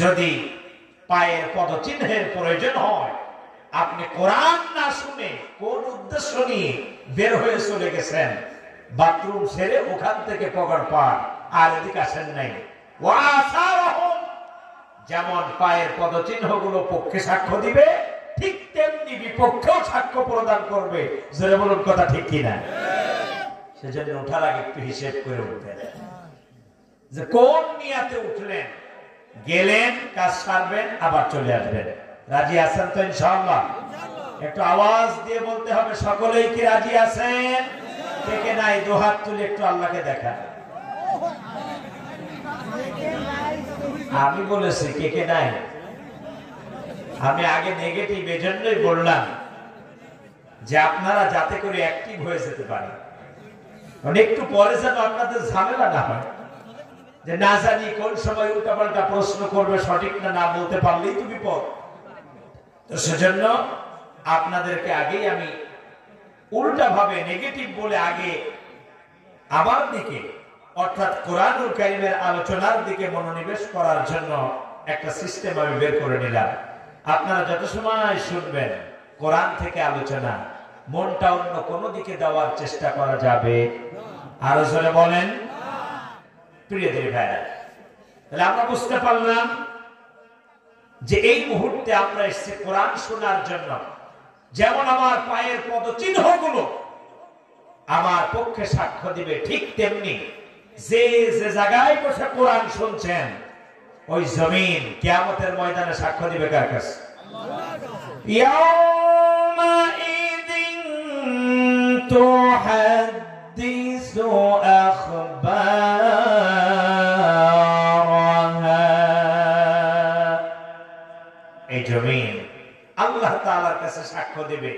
যদি পায়ের পদচিহ্নের প্রয়োজন হয়, আপনি কোরআন না শুনে কোন উদ্দেশ্য নিয়ে বের হয়ে চলে গেছেন, বাথরুম সেরে ওখান থেকে পকড় পান আর এদিকে আসেন নাই, যেমন পায়ের পদচিহ্ন গুলো পক্ষে সাক্ষ্য দিবে, ঠিক তেমনি বিপক্ষেও সাক্ষ্য প্রদান করবে। জোরে বলুন কথা ঠিক কিনা? সেজন্য ওঠার আগে একটু হিসেব করে উঠবেন যে কোন নিয়াতে উঠলেন, গেলেন, কাজ সারবেন, আবার চলে আসবেন। রাজি আছেন তো ইনশাআল্লাহ? একটু আওয়াজ দিয়ে বলতে হবে, সকলেই কি রাজি আছেন? কে নাই দুহাত তুলে একটু আল্লাহকে দেখান। আমি বলেছি কে নাই, আমি আগে নেগেটিভ এজন্যই বললাম যে আপনারা যাতে করে অ্যাক্টিভ হয়ে যেতে পারেন, একটু পরে যেন আপনাদের ঝামেলা না হয় যে না জানি কোন সময় উল্টাপাল্টা প্রশ্ন করবে, সঠিক না বলতে পারলেই তো বিপদ। তো সেজন্য আপনাদেরকে আগেই আমি উল্টা ভাবে নেগেটিভ বলে আগে আমার দিকে, অর্থাৎ কোরআনুল কারীমের আলোচনার দিকে মনোনিবেশ করার জন্য একটা সিস্টেম আমি বের করে নিলাম। আপনারা যত সময় শুনবেন কোরআন থেকে আলোচনা, মনটা অন্য কোনো দিকে দেওয়ার চেষ্টা করা যাবে? আরো জোরে বলেন। প্রিয় দিদি ভাইরা, তাহলে আমরা বুঝতে পারলাম যে এই মুহূর্তে আমরা এসেছি কোরআন শোনার জন্য। যেমন আমার পায়ের পদচিহ্নগুলো আমার পক্ষে সাক্ষ্য দিবে, ঠিক তেমনি যে যে জায়গায় বসে কোরআন শুনছেন ওই জমিন কিয়ামতের ময়দানে সাক্ষ্য দিবে কার কাছে? ইয়াউমাইযিন তুহাদ্দিসু আখবারাহা। এই জমিন আল্লাহ তাআলার কাছে সাক্ষ্য দেবে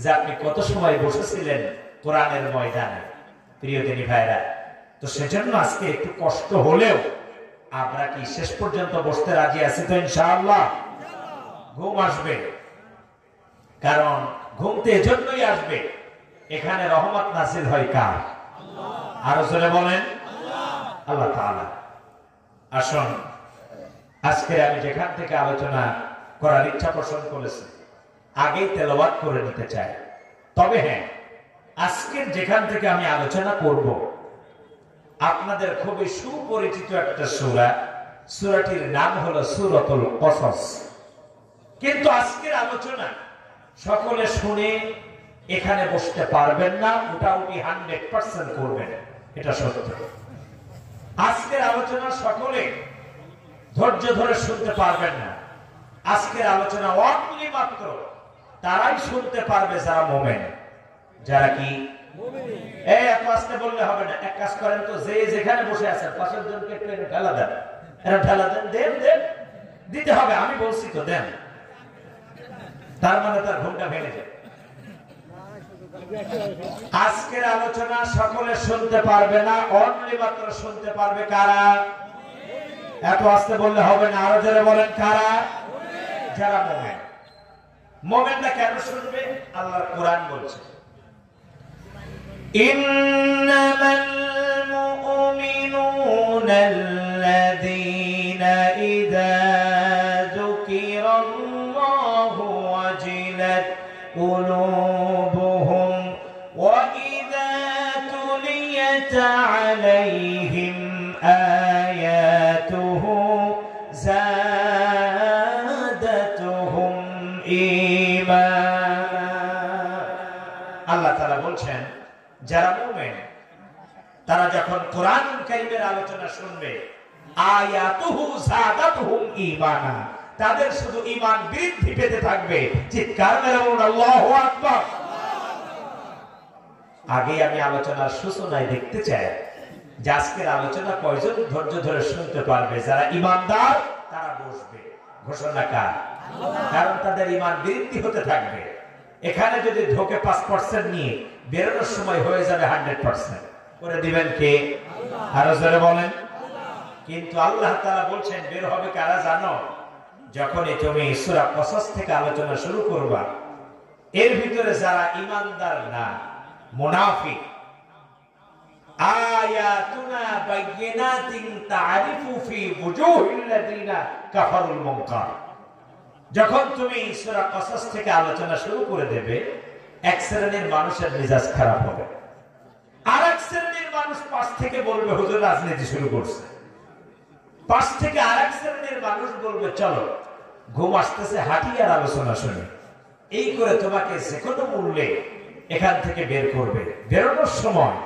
যে আপনি কত সময় বসেছিলেন কোরআনের ময়দানে। প্রিয় দিনী ভাইরা, তো সেজন্য আজকে একটু কষ্ট হলেও আমরা কি শেষ পর্যন্ত বসতে রাজি আছি তো ইনশাআল্লাহ? ঘুম আসবে, কারণ ঘুমতে এজন্যই আসবে এখানে রহমত নাযিল হয় কার? আরো জোরে বলেন, আল্লাহ তাআলা। আসুন, আজকে আমি যেখান থেকে আলোচনা করার ইচ্ছা পোষণ করেছি আগেই তেলাওয়াত করে নিতে চাই। তবে হ্যাঁ, আজকের যেখান থেকে আমি আলোচনা করব আপনাদের খুবই সুপরিচিত একটা সূরা, সূরাটির নাম হলো সূরাতুল কসস। কিন্তু আজকের আলোচনা সকলে শুনে এখানে বসতে পারবেন না, মোটামুটি 100% করবেন, এটা সত্য। আজকের আলোচনা সকলে ধৈর্য ধরে শুনতে পারবেন না। আজকের আলোচনা অনলি মাত্র তারাই শুনতে পারবে যারা মুমিন। যারা কি মুমিন? এত আস্তে বললে হবে না। এক কাজ করেন তো, যে যেখানে বসে আছেন পাশের জনকে একটু ঠেলা দেন, ঠেলা দেন, দেন দেন, দিতে হবে। আমি বলছি তো দেন, তার মানে তার ঘুমটা ভেঙে যায়। আজকের আলোচনা সকলে শুনতে পারবে না, অনলি মাত্র শুনতে পারবে কারা? এত আস্তে বললে হবে না, আরো যারা বলেন কারা? যারা মুমিন। মুমিনরা কেন শুনবে? আল্লাহর কোরআন বলছে, ইন্নামাল মুমিনুনা আল্লাযীনা ইযা যুকিরাল্লাহু ওয়াজিলাত কুলুবুহুম ওয়া ইযা তুলিয়াত আলাইহিম আয়াতুহু যাদাতুহুম ঈমানা। আল্লাহ তাআলা বলছেন, যারা মুমিন তারা যখন কোরআনুল কারীমের আলোচনা শুনবে, আয়াতুহু যাদাতুহুম ঈমানা, তাদের শুধু ঈমান বৃদ্ধি পেতে থাকবে। চিৎকার মেরে বলুন আল্লাহু আকবার। আগে আমি আলোচনার সূচনায় দেখতে চাই যে আজকের আলোচনা কয়জন ধৈর্য ধরে শুনতে পারবে। যারা ঈমানদার তারা বসবে, ঘোষণা কার? কারণ তাদের ঈমান বৃদ্ধি হতে থাকবে। এখানে যদি ঢোকে 5% নিয়ে বেরোনোর সময় হয়ে যাবে 100%, করে দিবেন কে? আরো জোরে বলেন। কিন্তু আল্লাহ তাআলা বলছেন বের হবে কারা জানো? যখনই তুমি সূরা কসস থেকে আলোচনা শুরু করবা, এর ভিতরে যারা ঈমানদার না, মুনাফিক, আয়াতুনা বাইয়িনাতিন তা'রিফু ফি ওয়ুজুহিল্লাযিনা কাফারুল মুনকার। যখন তুমি সূরা কসস থেকে আলোচনা শুরু করে দেবে, এক শ্রেণীর মানুষের মেজাজ খারাপ হবে, আর এক শ্রেণীর মানুষ পাশ থেকে বলবে হুজুর রাজনীতি শুরু করছে। পাশ থেকে আর এক শ্রেণীর মানুষ বলবে চলো ঘুম আসতেছে হাঁটি আর আলোচনা শুনি। এই করে তোমাকে যে কোনো মূল্যে এখান থেকে বের করবে। বেরোনোর সময়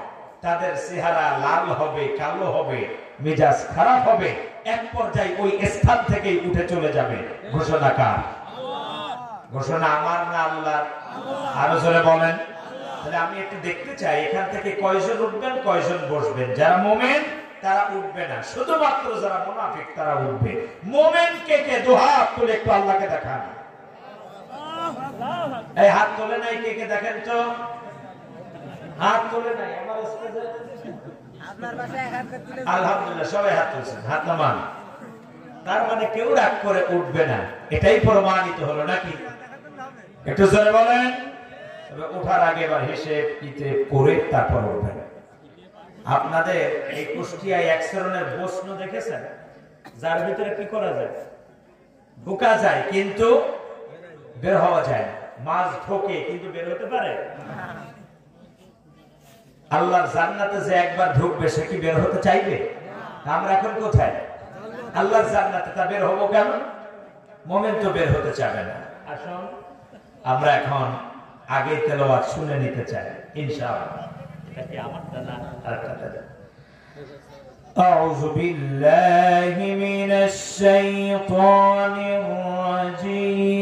তাদের চেহারা লাল হবে, কালো হবে, মেজাজ খারাপ হবে, এক পর্যায়ে ওই স্থান থেকেই উঠে চলে যাবে। ঘোষণা কার? ঘোষণা আমার না আল্লাহর? আরো জোরে বলেন। তাহলে আমি একটু দেখতে চাই এখান থেকে কয়জন উঠবেন, কয়জন বসবেন। যারা মুমিন তারা উঠবে না, শুধুমাত্র যারা মুনাফিক তারা উঠবে। মুমিন কে কে দুহাত তুলে একটু আল্লাহকে দেখান। এই হাত তোলে নাই কে কে দেখেন তো? হাত তোলে নাই আমার স্টেজে? আলহামদুলিল্লাহ সবাই হাত তুলছেন, হাত নামান। তার মানে কেউ রাগ করে উঠবে না, এটাই প্রমাণিত হলো নাকি? একটু জোরে বলেন। তবে ওঠার আগে এবার হিসেব কিতাব করে তারপর উঠবেন। আপনাদের এই কুষ্টিয়ায় এক ধরনের প্রশ্ন দেখেছেন যার ভিতরে কি করা যায়? ঢোকা যায় কিন্তু বের হওয়া যায় না। মাছ ঢোকে কিন্তু বের হতে পারে? আল্লাহর জান্নাতে যে একবার ঢুকবে সে কি বের হতে চাইবে? আমরা এখন কোথায়? আল্লাহর জান্নাতে। তা বের হবো কেন? মুমিন তো বের হতে চাবে না। আসুন আমরা এখন আগে তেলাওয়াত শুনে নিতে চাই ইনশাআল্লাহ। এটা কি আমারটা না আরেকটা? আউযু বিল্লাহি মিনাশ শাইতানির রাজীম।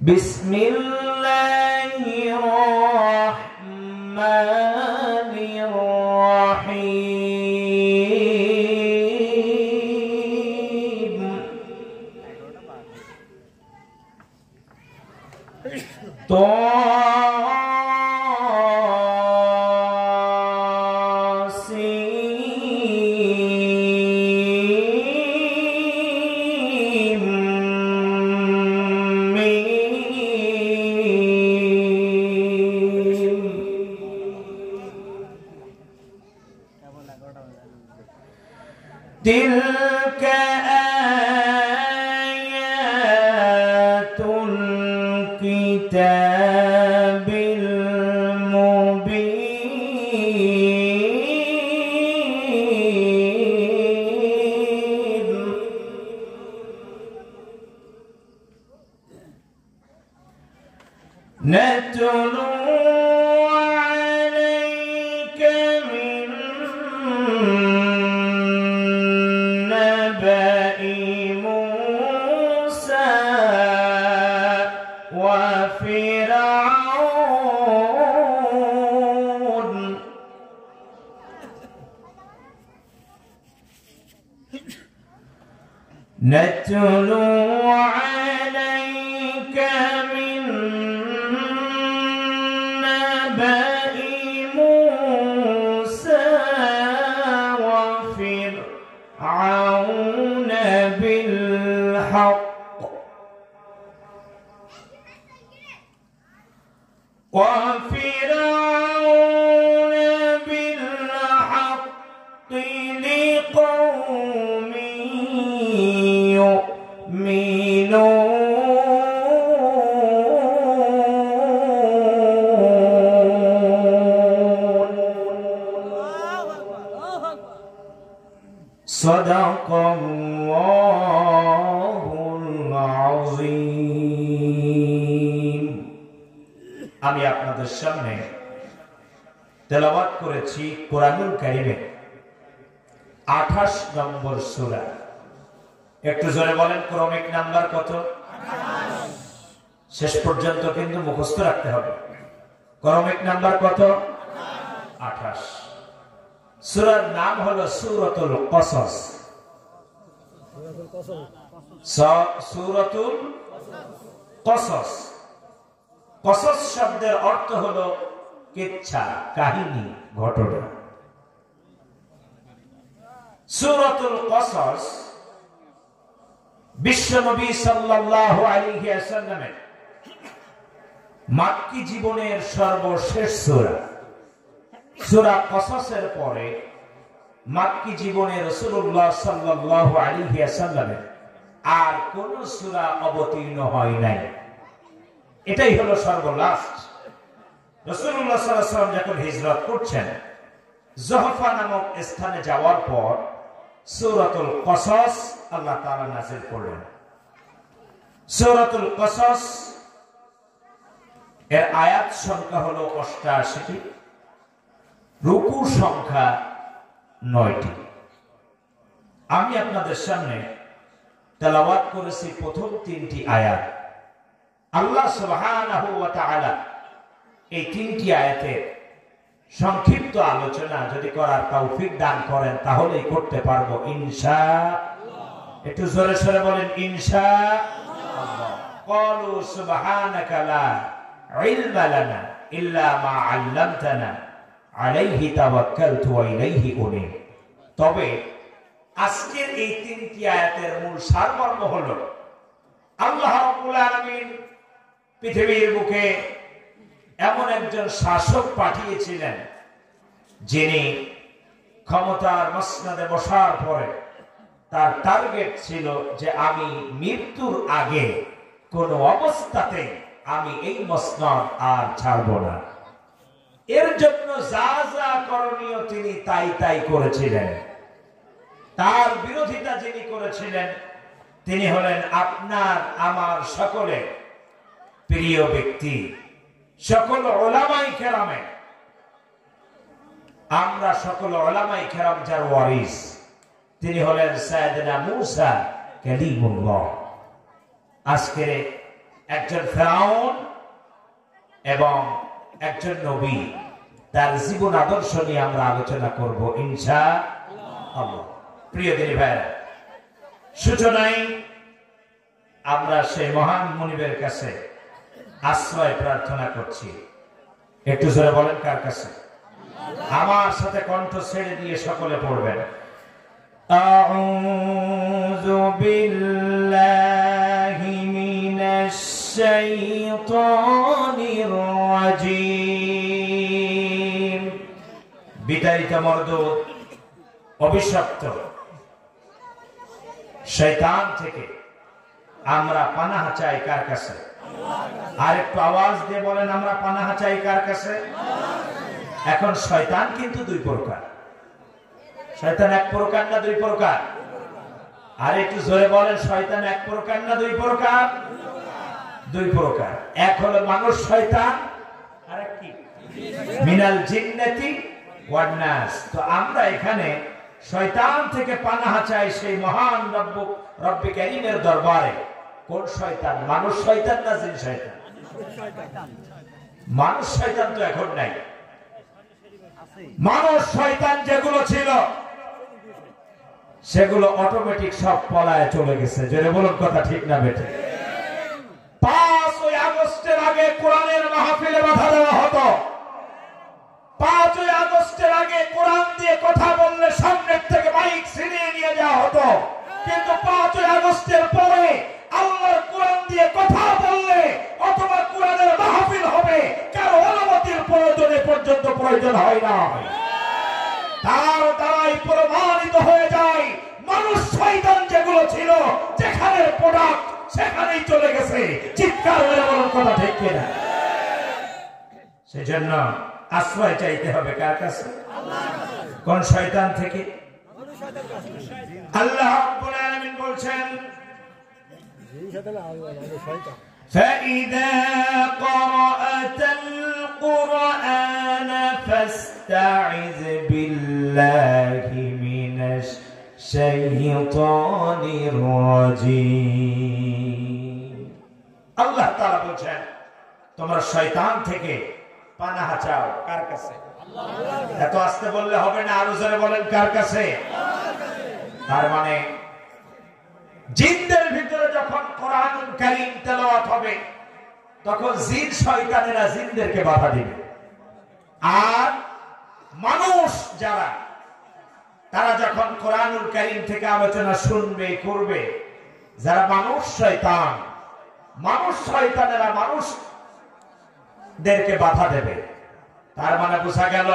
বিসমিল্লাহির রাহমানির রাহিম। تلك آيات الكتاب المبين نتلو عليك من نبأ موسى وفرعون نتلو عليك من نبأ موسى وفرعون بالحق لقوم يؤمنون صدق الله العظيم। আমি আপনাদের সামনে তেলাওয়াত করেছি কোরআনুল কারীমের 28 নম্বর সূরা। একটু জোরে বলেন ক্রমিক নাম্বার কত? 28। শেষ পর্যন্ত কিন্তু মুখস্থ রাখতে হবে। ক্রমিক নাম্বার কত? 28। সূরার নাম হলো সূরাতুল কসস। সূরাতুল কসস। কসস শব্দের অর্থ হলো কিচ্ছা, কাহিনী, ঘটনা। সূরাতুল কসস বিশ্বনবী সাল্লাল্লাহু আলাইহি ওয়াসাল্লামের মাক্কি জীবনের সর্বশেষ সূরা সূরা কসসের পরে মাক্কি জীবনে রাসূলুল্লাহ সাল্লাল্লাহু আলাইহি ওয়াসাল্লামের আর কোন সূরা অবতীর্ণ হয় নাই। এটাই হলো সর্বলাস্ট। রাসূলুল্লাহ সাল্লাল্লাহু আলাইহি ওয়াসাল্লাম যখন হিজরত করছেন, জহফা নামক স্থানে যাওয়ার পর সূরাতুল কসস আল্লাহ তাআলা নাযিল করলেন। সূরাতুল কসস এর আয়াত সংখ্যা হলো 88টি, রুকু সংখ্যা 9টি। আমি আপনাদের সামনে তেলাওয়াত করেছি প্রথম 3টি আয়াত। আল্লাহ সুবহানাহু ওয়া তাআলা এই 3টি আয়াতের সংক্ষিপ্ত আলোচনা যদি করার তৌফিক দান করেন তাহলেই করতে পারবো ইনশাআল্লাহ। একটু জোরে সরে বলেন ইনশাআল্লাহ। ক্বালু সুবহানাকা লা ইলমা লানা ইল্লা মা আল্লামতানা আলাইহি তাওয়াক্কালতু ওয়া ইলাইহি উনীব। তবে আজকের এই 3টি আয়াতের মূল সারমর্ম হলো আল্লাহ রাব্বুল আলামিন পৃথিবীর বুকে এমন একজন শাসক পাঠিয়েছিলেন যিনি ক্ষমতার মসনদে বসার পরে তার টার্গেট ছিল যে আমি মৃত্যুর আগে কোন অবস্থাতে আমি এই মসনদ আর ছাড়ব না। এর জন্য যা যা করণীয় তিনি তাই তাই করেছিলেন। তার বিরোধিতা যিনি করেছিলেন তিনি হলেন আপনার আমার সকলের প্রিয় ব্যক্তি, সকল উলামায়ে কেরামে। আমরা সকল উলামায়ে কেরাম যার ওয়ারিস তিনি হলেন সাইয়েদনা মূসা কালিমুল্লাহ। আজকে একজন ফেরাউন এবং একজন নবী, তার জীবন আদর্শ নিয়ে আমরা আলোচনা করব ইনশাআল্লাহ। প্রিয় দিনী ভাইরা, সূচনায় আমরা সেই মহান মুনিবের কাছে আশ্রয় প্রার্থনা করছি। একটু জোরে বলেন কার কাছে? আমার সাথে কণ্ঠ ছেড়ে দিয়ে সকলে পড়বেন। আউযু বিল্লাহি মিনাশ শাইতানির রাজীম। বিতাড়িত মরদুদ অভিশপ্ত শয়তান থেকে আমরা পানাহ চাই কার কাছে? আর একটু আওয়াজ দিয়ে বলেন আমরা পানাহ চাই কার কাছে? এখন শয়তান কিন্তু দুই প্রকার। শয়তান এক প্রকার না দুই প্রকার? আর একটু জোরে বলেন শয়তান এক প্রকার না দুই প্রকার? দুই প্রকার। এক হলো মানুষ শয়তান, আর এক কি? মিনাল জিন্নাতি ওয়ান নাস। তো আমরা এখানে শয়তান থেকে পানাহ চাই সেই মহান রব্বে কারীমের দরবারে। কোন শয়তান? মানুষ শয়তান না জিন শয়তান? মানুষ শয়তান তো এখন নাই। মানুষ শয়তান যেগুলো ছিল সেগুলো অটোমেটিক সব পলায় চলে গেছে। জোরে বলুন কথা ঠিক না বেঠে? 5ই আগস্টের আগে কোরআনের মাহফিলে বাধা দেওয়া হতো। 5ই আগস্টের আগে কোরআন দিয়ে কথা বললে সামনের থেকে মাইক ছিনিয়ে নিয়ে যাওয়া হতো। কিন্তু 5ই আগস্টের পরে আল্লাহর কোরআন দিয়ে কথা বললে অথবা কোরআনের মাহফিল হবে, কারো অনুমতির প্রয়োজনে পর্যন্ত প্রয়োজন হয় না। তার দ্বারাই প্রমাণিত হয়ে যায় মানুষ শয়তান যেগুলো ছিল যেখানে প্রোডাক্ট সেখানেই চলে গেছে। চিৎকার করে বলার কথা ঠিক কিনা? সেজন্য আশ্রয় চাইতে হবে কার কাছে? কোন শয়তান থেকে? আল্লাহ রাব্বুল আলামিন বলছেন فَإِذَا قَرَأْتَ الْقُرْآنَ فَاسْتَعِذْ بِاللَّهِ مِنَ الشَّيْطَانِ الرَّجِيمِ। আল্লাহ তাআলা বলেন তোমরা শয়তান থেকে পানাহ চাও কার কাছে? এত আস্তে বললে হবে না, আরো জোরে বলেন কার কাছে? তার মানে জিনদের ভিতরে যখন কোরআনুল কারীম তেলাওয়াত হবে তখন জিন শয়তানেরা জিনদেরকে বাধা দিবে। আর মানুষ যারা তারা যখন কোরআনুল কারীম থেকে আলোচনা শুনবে করবে যারা মানুষ শয়তান, মানুষ শয়তানেরা মানুষদেরকে বাধা দেবে। তার মানে বোঝা গেল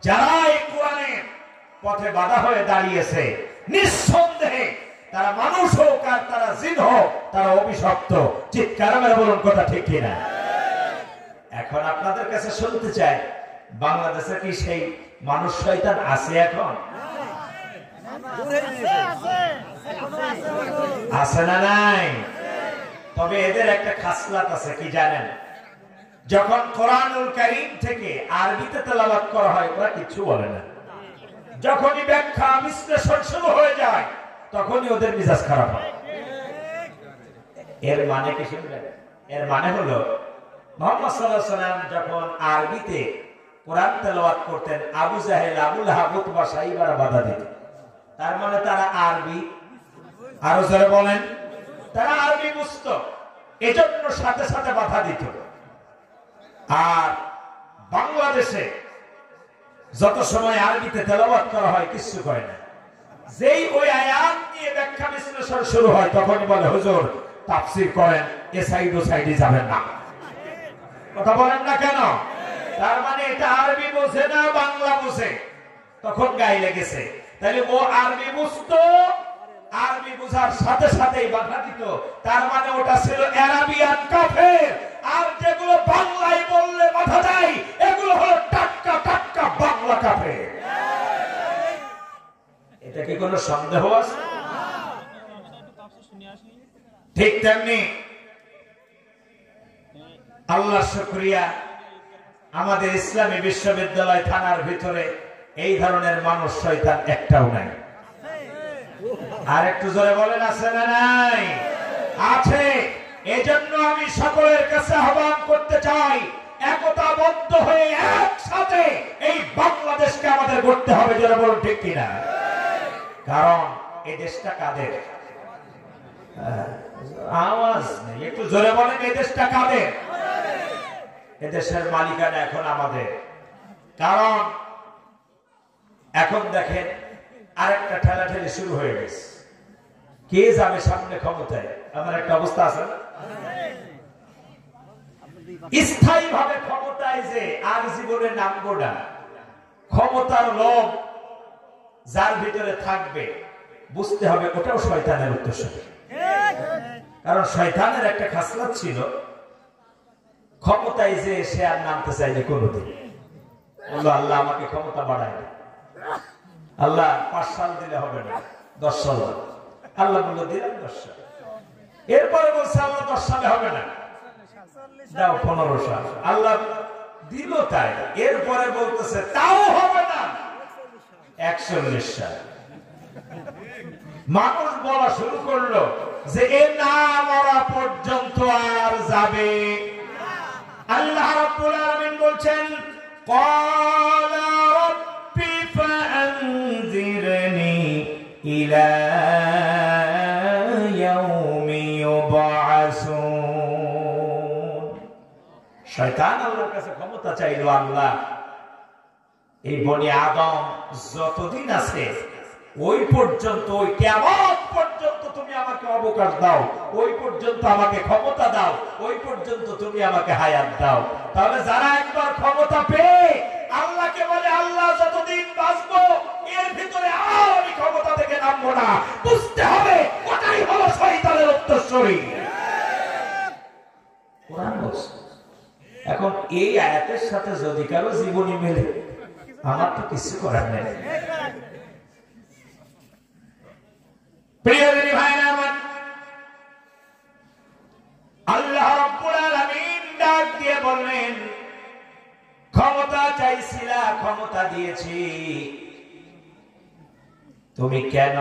যারা এই কোরআনের পথে বাধা হয়ে দাঁড়িয়েছে নিঃসন্দেহে তারা মানুষ হোক আর তারা জিন হোক, তারা অভিশপ্ত। চিৎকার মেরে বলুন কথা ঠিক কিনা? এখন আপনাদের কাছে শুনতে চাই, বাংলাদেশে কি সেই মানুষ শয়তান আছে? এখন আছে না নাই? তবে এদের একটা খাসলাত আছে, কি জানেন? যখন কোরআনুল কারীম থেকে আরবিতে তেলাওয়াত করা হয় ওরা কিছু বলে না। যখনই ব্যাখ্যা বিশ্লেষণ শুরু হয়ে যায় তখনই ওদের মেজাজ খারাপ হয়। এর মানে কি শুনবেন? এর মানে হলো মুহাম্মদ সাল্লাল্লাহু আলাইহি ওয়াসাল্লাম যখন আরবিতে কোরআন তেলাওয়াত করতেন, আবু জাহেল, আবু লাহাব, উতবা, সাইবারা বাধা দিত। তার মানে তারা আরবি, আরো জোরে বলেন, তারা আরবি বুঝতো, এজন্য সাথে সাথে বাধা দিত। আর বাংলাদেশে যত সময় আরবিতে তেলাওয়াত করা হয় কিছু করে না। যেই ওই আয়াত নিয়ে ব্যাখ্যা বিশ্লেষণ শুরু হয় তখনই বলে হুজুর তাফসীর করেন, এ সাইড ও সাইডে যাবেন না। কথা বলেন না কেন? তার মানে এটা আরবি বোঝে না, বাংলা বোঝে। তখন গায়ে লেগেছে। তাহলে ও আরবি বুঝতো, আরবি বোঝার সাথে সাথেই বাধা দিত। তার মানে ওটা ছিল আরাবিয়ান কাফের। আর যেগুলো বাংলায় বললে বাধা দেয় এগুলো হলো টাটকা টাটকা বাংলা কাফের। এটা কি কোনো সন্দেহ আছে? ঠিক তেমনি আল্লাহর শুকরিয়া, আমাদের ইসলামী বিশ্ববিদ্যালয় থানার ভিতরে এই ধরনের মানুষ শয়তান একটাও নাই। আর একটু জোরে বলেন, আছে না নাই? আছে। এজন্য আমি সকলের কাছে আহ্বান করতে চাই, একতাবদ্ধ হয়ে একসাথে এই বাংলাদেশকে আমাদের গড়তে হবে। জোরে বলুন ঠিক কিনা? কারণ এই দেশটা কাদের? আওয়াজ নেই, একটু জোরে বলেন, এই দেশটা কাদের? এদেশের মালিকানা এখন আমাদের। কারণ এখন দেখেন আরেকটা ঠেলাঠেলি শুরু হয়ে গেছে। কে যাবে সামনে ক্ষমতায়? আমার একটা অবস্থা আছে না, স্থায়ী ভাবে ক্ষমতায় যে আর জীবনে নামবো না। ক্ষমতার লোভ যার ভিতরে থাকবে বুঝতে হবে ওটাও শয়তানের উদ্দেশ্য। কারণ শয়তানের একটা খাসলাত ছিল, ক্ষমতায় যে সে আর নামতে চাইলে কোনোদিন বললো আল্লাহ আমাকে ক্ষমতা বাড়ায় না, আল্লাহ 5 সাল দিলে হবে না, 10 সাল। আল্লাহ বললো দিলাম 10 সাল। এরপরে বলছে আল্লাহ 10 সালে হবে না, দাও 15 সাল। আল্লাহ দিল তাই। এরপরে বলতেছে তাও হবে না, 41 সাল। মানুষ বলা শুরু করলো যে এ না মরা পর্যন্ত আর যাবে। আল্লাহ রাব্বুল আলামিন বলছেন ক্বালা রাব্বি ফাআনজিরনি ইলা ইয়াউমি ইউবআসুন। শয়তান আল্লাহর কাছে ক্ষমতা চাইলো, আল্লাহ এই বনি আদম যতদিন আছে ওই পর্যন্ত, ওই কিয়ামত পর্যন্ত তুমি আমাকে অবকাশ দাও, ওই পর্যন্ত আমাকে ক্ষমতা দাও, ওই পর্যন্ত তুমি আমাকে হায়াত দাও। তাহলে যারা একবার ক্ষমতা পেয়ে আল্লাহকে বলে আল্লাহ যতদিন বাঁচবো এর ভিতরে আর আমি ক্ষমতা থেকে নামবো না, বুঝতে হবে ওটাই হলো শয়তানের উত্তরসূরি। কোরআন বলছে। এখন এই আয়াতের সাথে যদি কারো জীবনী মেলে আমার তো কিছু করার নেই। প্রিয় দিনী ভাইরা আমার, আল্লাহ রাব্বুল আলামিন ডাক দিয়ে বললেন ক্ষমতা চাইছিলা, ক্ষমতা দিয়েছি, তুমি কেন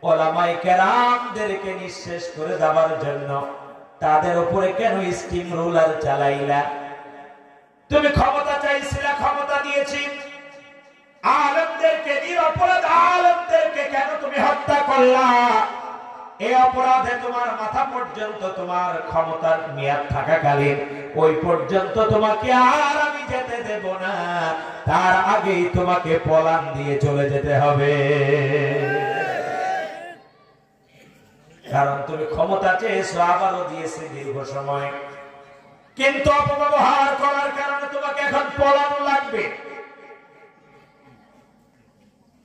ওলামায়ে কেরামদেরকে নিঃশেষ করে দেওয়ার জন্য তাদের উপরে কেন স্টিম রুলার চালাইলা? তুমি ক্ষমতা চাইছিলা, ক্ষমতা দিয়েছি, আলেমদেরকে, নিরপরাধ আলেমদেরকে কেন তুমি হত্যা করলা? এই অপরাধে তোমার মাথা পর্যন্ত তোমার ক্ষমতার মেয়াদ থাকাকালীন ওই পর্যন্ত তোমাকে আর আমি যেতে দেব না, তার আগেই তোমাকে পলান দিয়ে চলে যেতে হবে। কারণ তুমি ক্ষমতা চেয়েছো, আবারও দিয়েছে দীর্ঘ সময়, কিন্তু অপব্যবহার করার কারণে তোমাকে এখন পলানো লাগবে।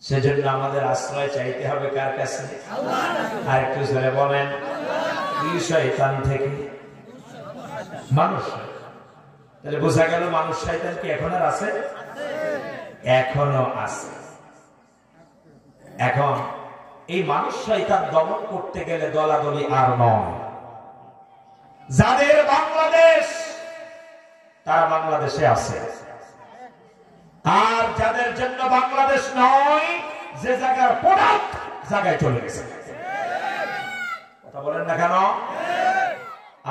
সেজন্য আমাদের আশ্রয় চাইতে হবে কার কাছে? আর একটু জোরে বলেন, শয়তান থেকে। মানুষ, তাহলে বোঝা গেল মানুষ শয়তান কি এখন আর আছে? এখনো আছে। এখন এই মানুষ শয়তান দমন করতে গেলে দলাদলি আর নয়। যাদের বাংলাদেশ, তারা বাংলাদেশে আছে, আর যাদের জন্য বাংলাদেশ নয়, যে জায়গার প্রোডাক্ট জায়গায় চলে গেছে। কথা বলেন না কেন?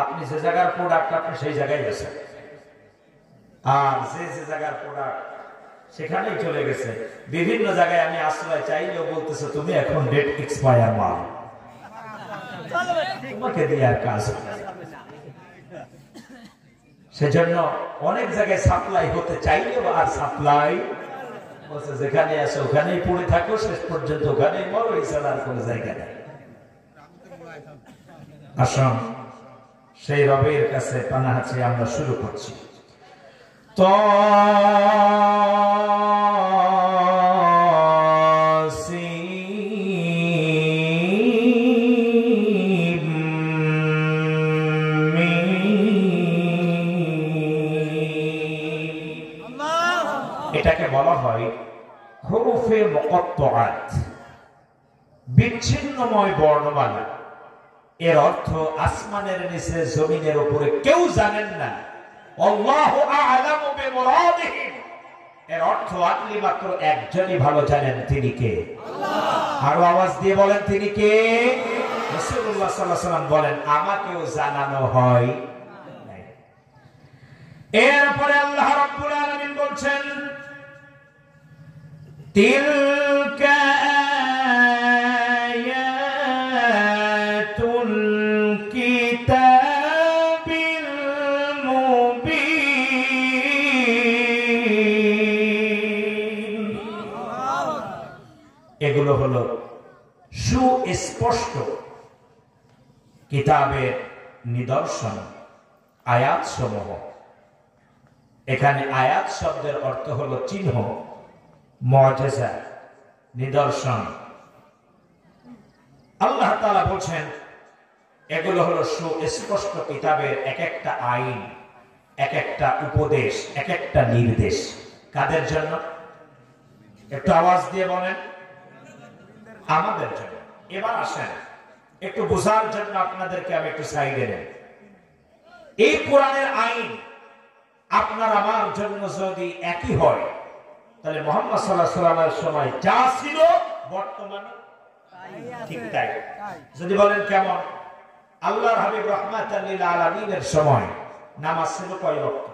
আপনি যে জায়গার প্রোডাক্ট, আপনি সেই জায়গায় গেছেন, আর যে যে জায়গার প্রোডাক্ট সেখানেই চলে গেছে। বিভিন্ন জায়গায় আমি আশ্রয় চাইলেও বলতেছে তুমি এখন ডেট এক্সপায়ার মাল, তোমাকে দিয়ে আর কাজ। সেজন্য অনেক জায়গায় সাপ্লাই হতে চাইলেও আর সাপ্লাই বলছে যেখানে আসে ওখানেই পড়ে থাকো, শেষ পর্যন্ত ওখানেই মরো, এছাড়া আর কোনো জায়গা নেই। আসুন সেই রবের কাছে পানাহ চেয়ে আমরা শুরু করছি। তো এটাকে বলা হয় হুরুফে মুকাত্তাআত, বিচ্ছিন্নময় বর্ণমালা। এর অর্থ আসমানের নিচে জমিনের উপরে কেউ জানেন না। আল্লাহু আ'লামু বিমুরাদিহি, এর অর্থ আপনি মাত্র একজনই ভালো জানেন, তিনি কে? আল্লাহ। আর আওয়াজ দিয়ে বলেন তিনি কে? রাসূলুল্লাহ সাল্লাল্লাহু আলাইহি ওয়াসাল্লাম বলেন আমাকেও জানানো হয়। এরপরে আল্লাহ রাব্বুল আলামিন বলছেন তিলকা আয়াতুল কিতাবিল মুবিন। এগুলো হলো সুস্পষ্ট কিতাবের নিদর্শন, আয়াত সমূহ। এখানে আয়াত শব্দের অর্থ হলো চিহ্ন, মুআজিজা, নিদর্শন। আল্লাহ তাআলা বলছেন এগুলো হলো সুস্পষ্ট কিতাবের এক একটা আইন, এক একটা উপদেশ, এক একটা নির্দেশ। কাদের জন্য? একটু আওয়াজ দিয়ে বলেন। আমাদের জন্য। এবার আসেন একটু বোঝার জন্য আপনাদেরকে আমি একটু সাইডে নেই। এই কোরআনের আইন আপনার আমার জন্য যদি একই হয়, তাহলে মুহাম্মদ সাল্লাল্লাহু আলাইহি ওয়াসাল্লামের সময় যা ছিল বর্তমানে ঠিক তাই। যদি বলেন কেমন? আল্লাহর হাবিব রাহমাতাল লিল আলামিনের সময় নামাজ ছিল কয় ওয়াক্ত?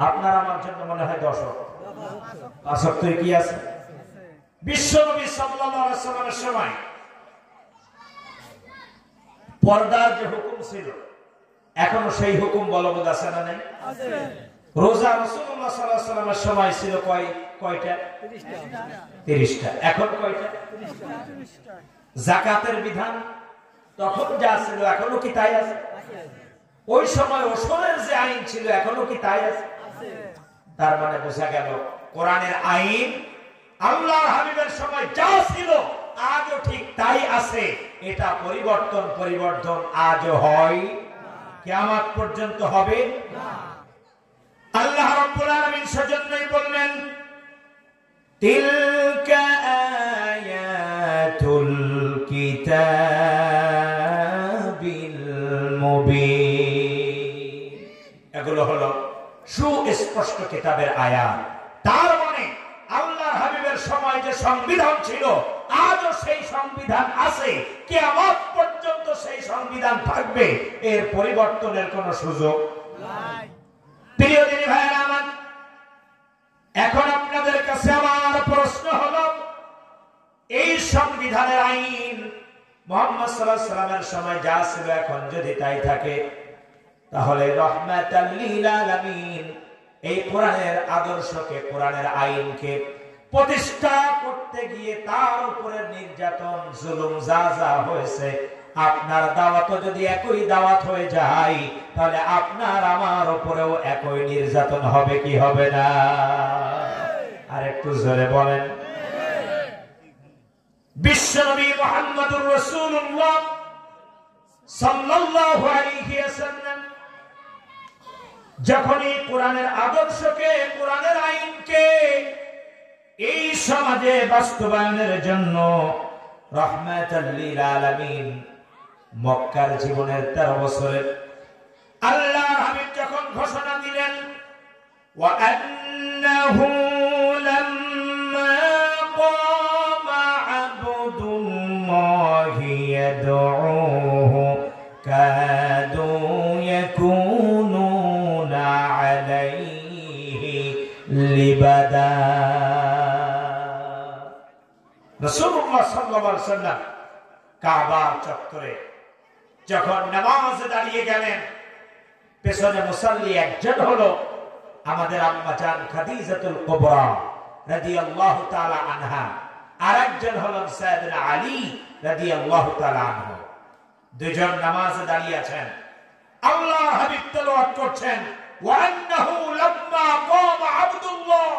আপনার আমার জন্য মনে হয় 10 ওয়াক্ত। 5 ওয়াক্ত কি আছে? বিশ্ব নবী সাল্লাল্লাহু আলাইহি ওয়াসাল্লামের সময় পর্দার যে হুকুম ছিল, এখনো সেই হুকুম বলবৎ আছে না নাই? আছে। রোজা রাসূলুল্লাহ সাল্লাল্লাহু আলাইহি ওয়াসাল্লামের সময় ছিল কয়টা? 30টা। এখন কয়টা? 30টা। যাকাতের বিধান তখন যা ছিল এখনো কি তাই আছে? ওই সময় ওসরের যে আইন ছিল এখনো কি তাই আছে? তার মানে বোঝা গেল কোরআনের আইন আল্লাহর হাবিবের সময় যা ছিল আজও ঠিক তাই আছে। এটা পরিবর্তন আজও হয়, কিয়ামত পর্যন্ত হবে না। আল্লাহ রাব্বুল আলামিন সেজন্যই বললেন তিলকা আয়াতুল কিতাবিল মুবিন। এগুলো হলো সুস্পষ্ট কিতাবের আয়াত। তার মানে আল্লাহর হাবিবের সময় যে সংবিধান ছিল আজও সেই সংবিধান আছে, কিয়ামত পর্যন্ত সেই সংবিধান থাকবে, এর পরিবর্তনের কোনো সুযোগ নাই। প্রিয় দিনী ভাইরা আমার, এখন আপনাদের কাছে আমার প্রশ্ন হলো এই সংবিধানের আইন মুহাম্মদ সাল্লাল্লাহু আলাইহি ওয়াসাল্লামের সময় যা ছিল এখন যদি তাই থাকে, তাহলে রাহমাতাল লিল আলামিন এই কোরআনের আদর্শকে, কোরআনের আইনকে প্রতিষ্ঠা করতে করতে গিয়ে তার উপরে নির্যাতন জুলুম যা যা হয়েছে, আপনার দাওয়াত যদি একই দাওয়াত হয়ে যায়, তাহলে আপনার আমার উপরেও একই নির্যাতন হবে কি হবে না? আর একটু জোরে বলেন। বিশ্বনবী মুহাম্মদুর রাসূলুল্লাহ সাল্লাল্লাহু আলাইহি ওয়াসাল্লাম যখনই কোরআনের আদর্শকে, কোরআনের আইনকে এই সমাজে বাস্তবায়নের জন্য রাহমাতাল লিল আলামিন মক্কার জীবনের 13 বছরের আল্লাহর হাবিব যখন ঘোষণা দিলেন, ওয়া আন্নাহু লাম্মা ক্বামা আবদুল্লাহি ইয়াদউহু কাদু ইয়াকুনুনা আলাইহি লিবাদা। রাসূলুল্লাহ সাল্লাল্লাহু আলাইহি ওয়াসাল্লাম কাবার চত্বরে যখন নামাজে দাঁড়িয়ে গেলেন, পেছনে মুসাল্লি একজন হলো আমাদের আম্মা জান খাদিজাতুল কুবরা রাদিয়াল্লাহু তাআলা আনহা, আরেকজন হলেন সাইয়েদনা আলী রাদিয়াল্লাহু তাআলা আনহু। দুইজন নামাজে দাঁড়িয়ে আছেন, আল্লাহর হাবিব তেলাওয়াত করছেন, ওয়া আন্নাহু লাম্মা ক্বামা আবদুল্লাহ।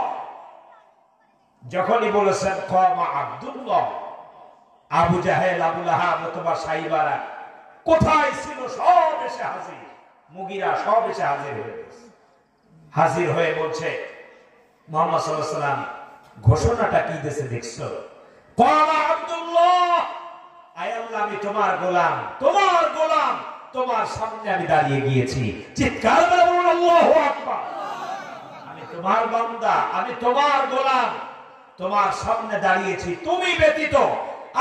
যখনই বলেছেন ক্বামা আবদুল্লাহ, আবু জাহেল, আবু লাহাব অথবা সাইবারা কোথায় ছিল? সব এসে হাজির, মুগিরা সব এসে হাজির হয়ে গেছে। হাজির হয়ে বলছে, মুহাম্মদ সাল্লাল্লাহু আলাইহি ওয়াসাল্লাম ঘোষণাটা কি দিয়েছে দেখছো? ক্বামা আবদুল্লাহ, আয় আল্লাহ আমি তোমার গোলাম, তোমার গোলাম, তোমার সামনে আমি দাঁড়িয়ে গিয়েছি। চিৎকার করে বলুন আল্লাহু আকবার। আমি তোমার বান্দা, আমি তোমার গোলাম, তোমার সামনে দাঁড়িয়েছি। তুমি ব্যতীত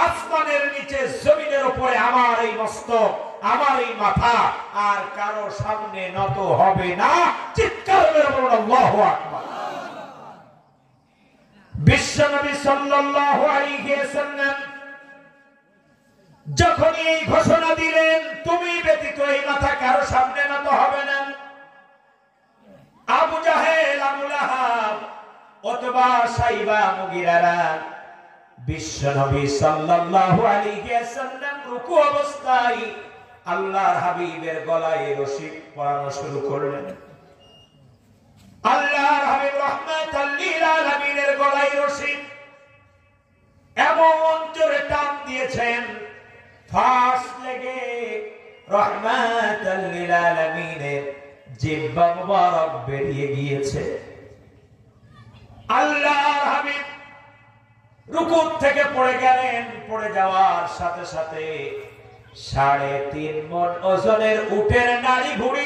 আসমানের নিচে জমিনের উপরে আমার এই মস্তক, আমার এই মাথা আর কারো সামনে নত হবে না। চিৎকার করে বলুন আল্লাহু আকবার। বিশ্বনবী সাল্লাল্লাহু আলাইহি ওয়াসাল্লাম যখন এই ঘোষণা দিলেন, তুমি ব্যতীত এই মাথা কারো সামনে নত হবে না, আবু জাহেল, আবু লাহাব অথবা সাইবা, মুগিরারা বিশ্বনবী সাল্লাল্লাহু আলাইহি ওয়াসাল্লাম রুকু অবস্থায় আল্লাহর হাবিবের গলায় রশি পরানো শুরু করলেন। আল্লাহর হাবিব রাহমাতাল লিল আলামিনের গলায় রশি এমন জোরে টান দিয়েছেন, ফাঁস লেগে রাহমাতাল লিল আলামিনের জিহ্বা মুবারক বেরিয়ে গিয়েছে। আল্লাহর হাবিব রুকু থেকে পড়ে গেলেন। পড়ে যাওয়ার সাথে সাথে 3.5 মণ ওজনের উটের নাড়ি ভুঁড়ি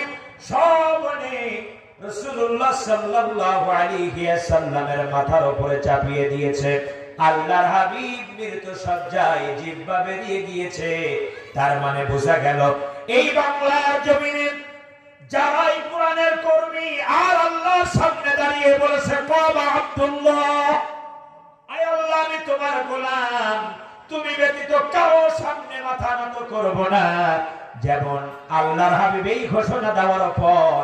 সব রাসূলুল্লাহ সাল্লাল্লাহু আলাইহি ওয়াসাল্লামের মাথার উপরে চাপিয়ে দিয়েছে। আল্লাহর হাবিব মৃত্যু সজ্জায়, জিহ্বা বেরিয়ে গিয়েছে। তার মানে বোঝা গেল এই বাংলার জমিনে যারাই কোরআনের কর্মী আর আল্লাহর সামনে দাঁড়িয়ে বলেছে ক্বামা আবদুল্লাহ, আয় আল্লাহ আমি তোমার গোলাম, তুমি ব্যতীত কারো সামনে মাথা নত করব না। যেমন আল্লাহর হাবিব এই ঘোষণা দেওয়ার পর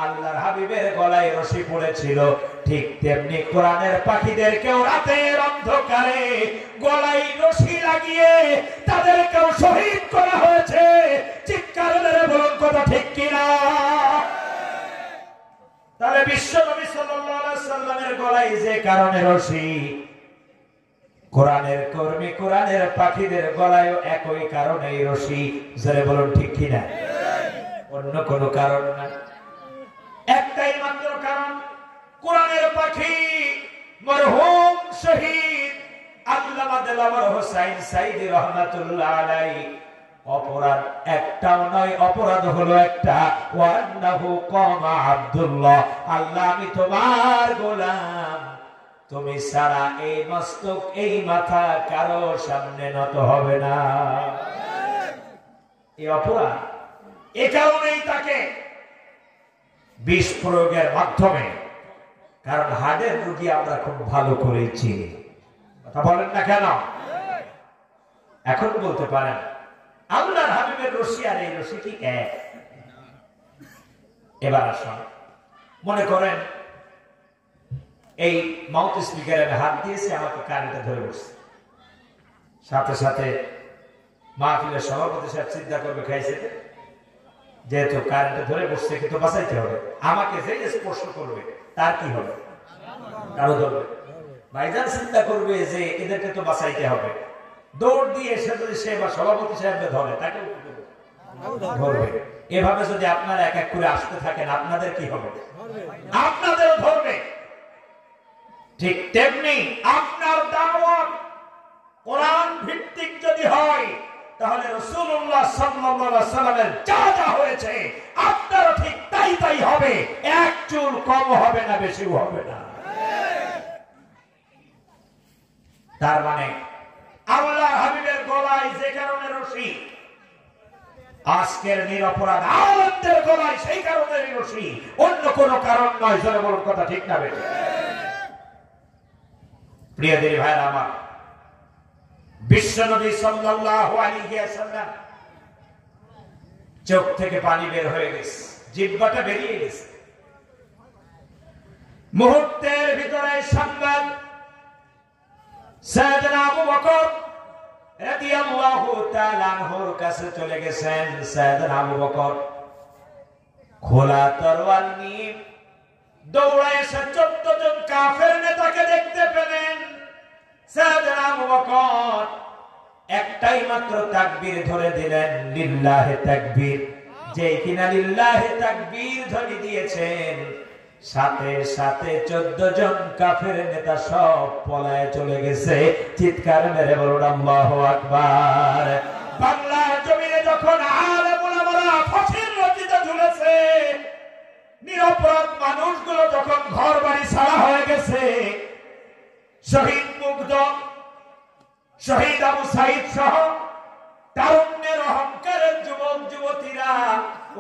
আল্লাহর হাবিবের গলায় রশি পড়েছিল, ঠিক তেমনি কোরআনের পাখিদেরকেও রাতের অন্ধকারে গলায় রশি লাগিয়ে তাদেরকেও শহীদ করা হয়েছে। চিৎকার করে বলুন কথা ঠিক কিনা? তাহলে বিশ্বনবী সাল্লাল্লাহু আলাইহি ওয়াসাল্লামের গলায় যে কারণে রশি, কোরআনের কর্মী, কোরআনের পাখিদের গলায়ও একই কারণে রশি। জোরে বলুন ঠিক কিনা? অন্য কোনো কারণ না, একটাই মাত্র কারণ। কোরআনের পাখি মরহুম শহীদ আল্লামা দেলাওয়ার হোসাইন সাইদি রহমাতুল্লাহ আলাইহি অপরাধ একটাও নয়, অপরাধ হলো একটা, ওয়ান্নাহু ক্বামা আবদুল্লাহ, আল্লাহ আমি তোমার গোলাম, তুমি সারা এই মস্তক, এই মাথা কারো সামনে নত হবে না। এই অপরাধ এ কারণেই তাকে বিষ প্রয়োগের মাধ্যমে, কারণ হার্টের রোগী আমরা খুব ভালো করে চিনি, কথা বলেন না কেন? এখন বলতে পারেন আল্লাহর হাবিবের রশি আর এই রশি কি এক? এবার আসুন, মনে করেন এই মাউথ স্পিকারে হাত দিয়েছে, আমাকে কারেন্টে ধরে বসছে। সাথে সাথে মাহফিলের সভাপতি সাহেব চিন্তা করবে, খাইছে যেহেতু কারেন্টে ধরে বসছে, কিন্তু বাঁচাইতে হবে। আমাকে যে স্পর্শ করবে তার কি হবে? কারো ধরবে। ভাইজান চিন্তা করবে যে এদেরকে তো বাঁচাইতে হবে, দৌড় দিয়ে এসে যদি সে বা সভাপতি সাহেবকে ধরে, তাকে ধরবে। এভাবে যদি আপনারা এক এক করে আসতে থাকেন, আপনাদের কি হবে? আপনাদেরও ধরবে। ঠিক তেমনি আপনার দাওয়াত কোরআন ভিত্তিক যদি হয়, তাহলে রাসূলুল্লাহ সাল্লাল্লাহু আলাইহি ওয়াসাল্লামের যা যা হয়েছে আপনারও ঠিক তাই তাই হবে। এক চুল কম হবে না, বেশিও হবে না। তার মানে আল্লাহর হাবিবের গলায় যে কারণে রশি, আজকের নিরপরাধ আলেমদের গলায় সেই কারণে রশি, অন্য কোনো কারণ নয়। জোরে বলুন, কথা ঠিক না বেঠিক? প্রিয় দিনী ভাইরা আমার, বিশ্বনবী সাল্লাল্লাহু আলাইহি ওয়াসাল্লাম চোখ থেকে পানি বের হয়ে গেছে, জিহ্বাটা বেরিয়ে গেছে। মুহূর্তের ভিতরে সংবাদ সাইয়েদনা আবু বকর রাদিয়াল্লাহু তাআলা আনহুর কাছে চলে গেছেন। সাইয়েদনা আবু বকর খোলা তরোয়াল নিয়ে দৌড়ায় এসে 14 জন কাফের নেতাকে দেখতে পেলেন। সাইয়েদনা আবু বকর একটাই মাত্র তাকবীর ধরে দিলেন, লিল্লাহি তাকবীর। যে কিনা লিল্লাহি তাকবীর ধরে দিয়েছেন, সাথে সাথে 14 জন কাফের নেতা সব পলায়ে চলে গেছে। চিৎকার মেরে বলুন আল্লাহু আকবার। বাংলার জমিনে যখন আলেম উলামারা ফাঁসির রশিতে ঝুলেছে, নিরপরাধ মানুষগুলো যখন ঘর বাড়ি ছাড়া হয়ে গেছে, শহীদ মুগ্ধ, শহীদ আবু সাইদ সহ তারুণ্যের অহংকারের যুবক যুবতীরা,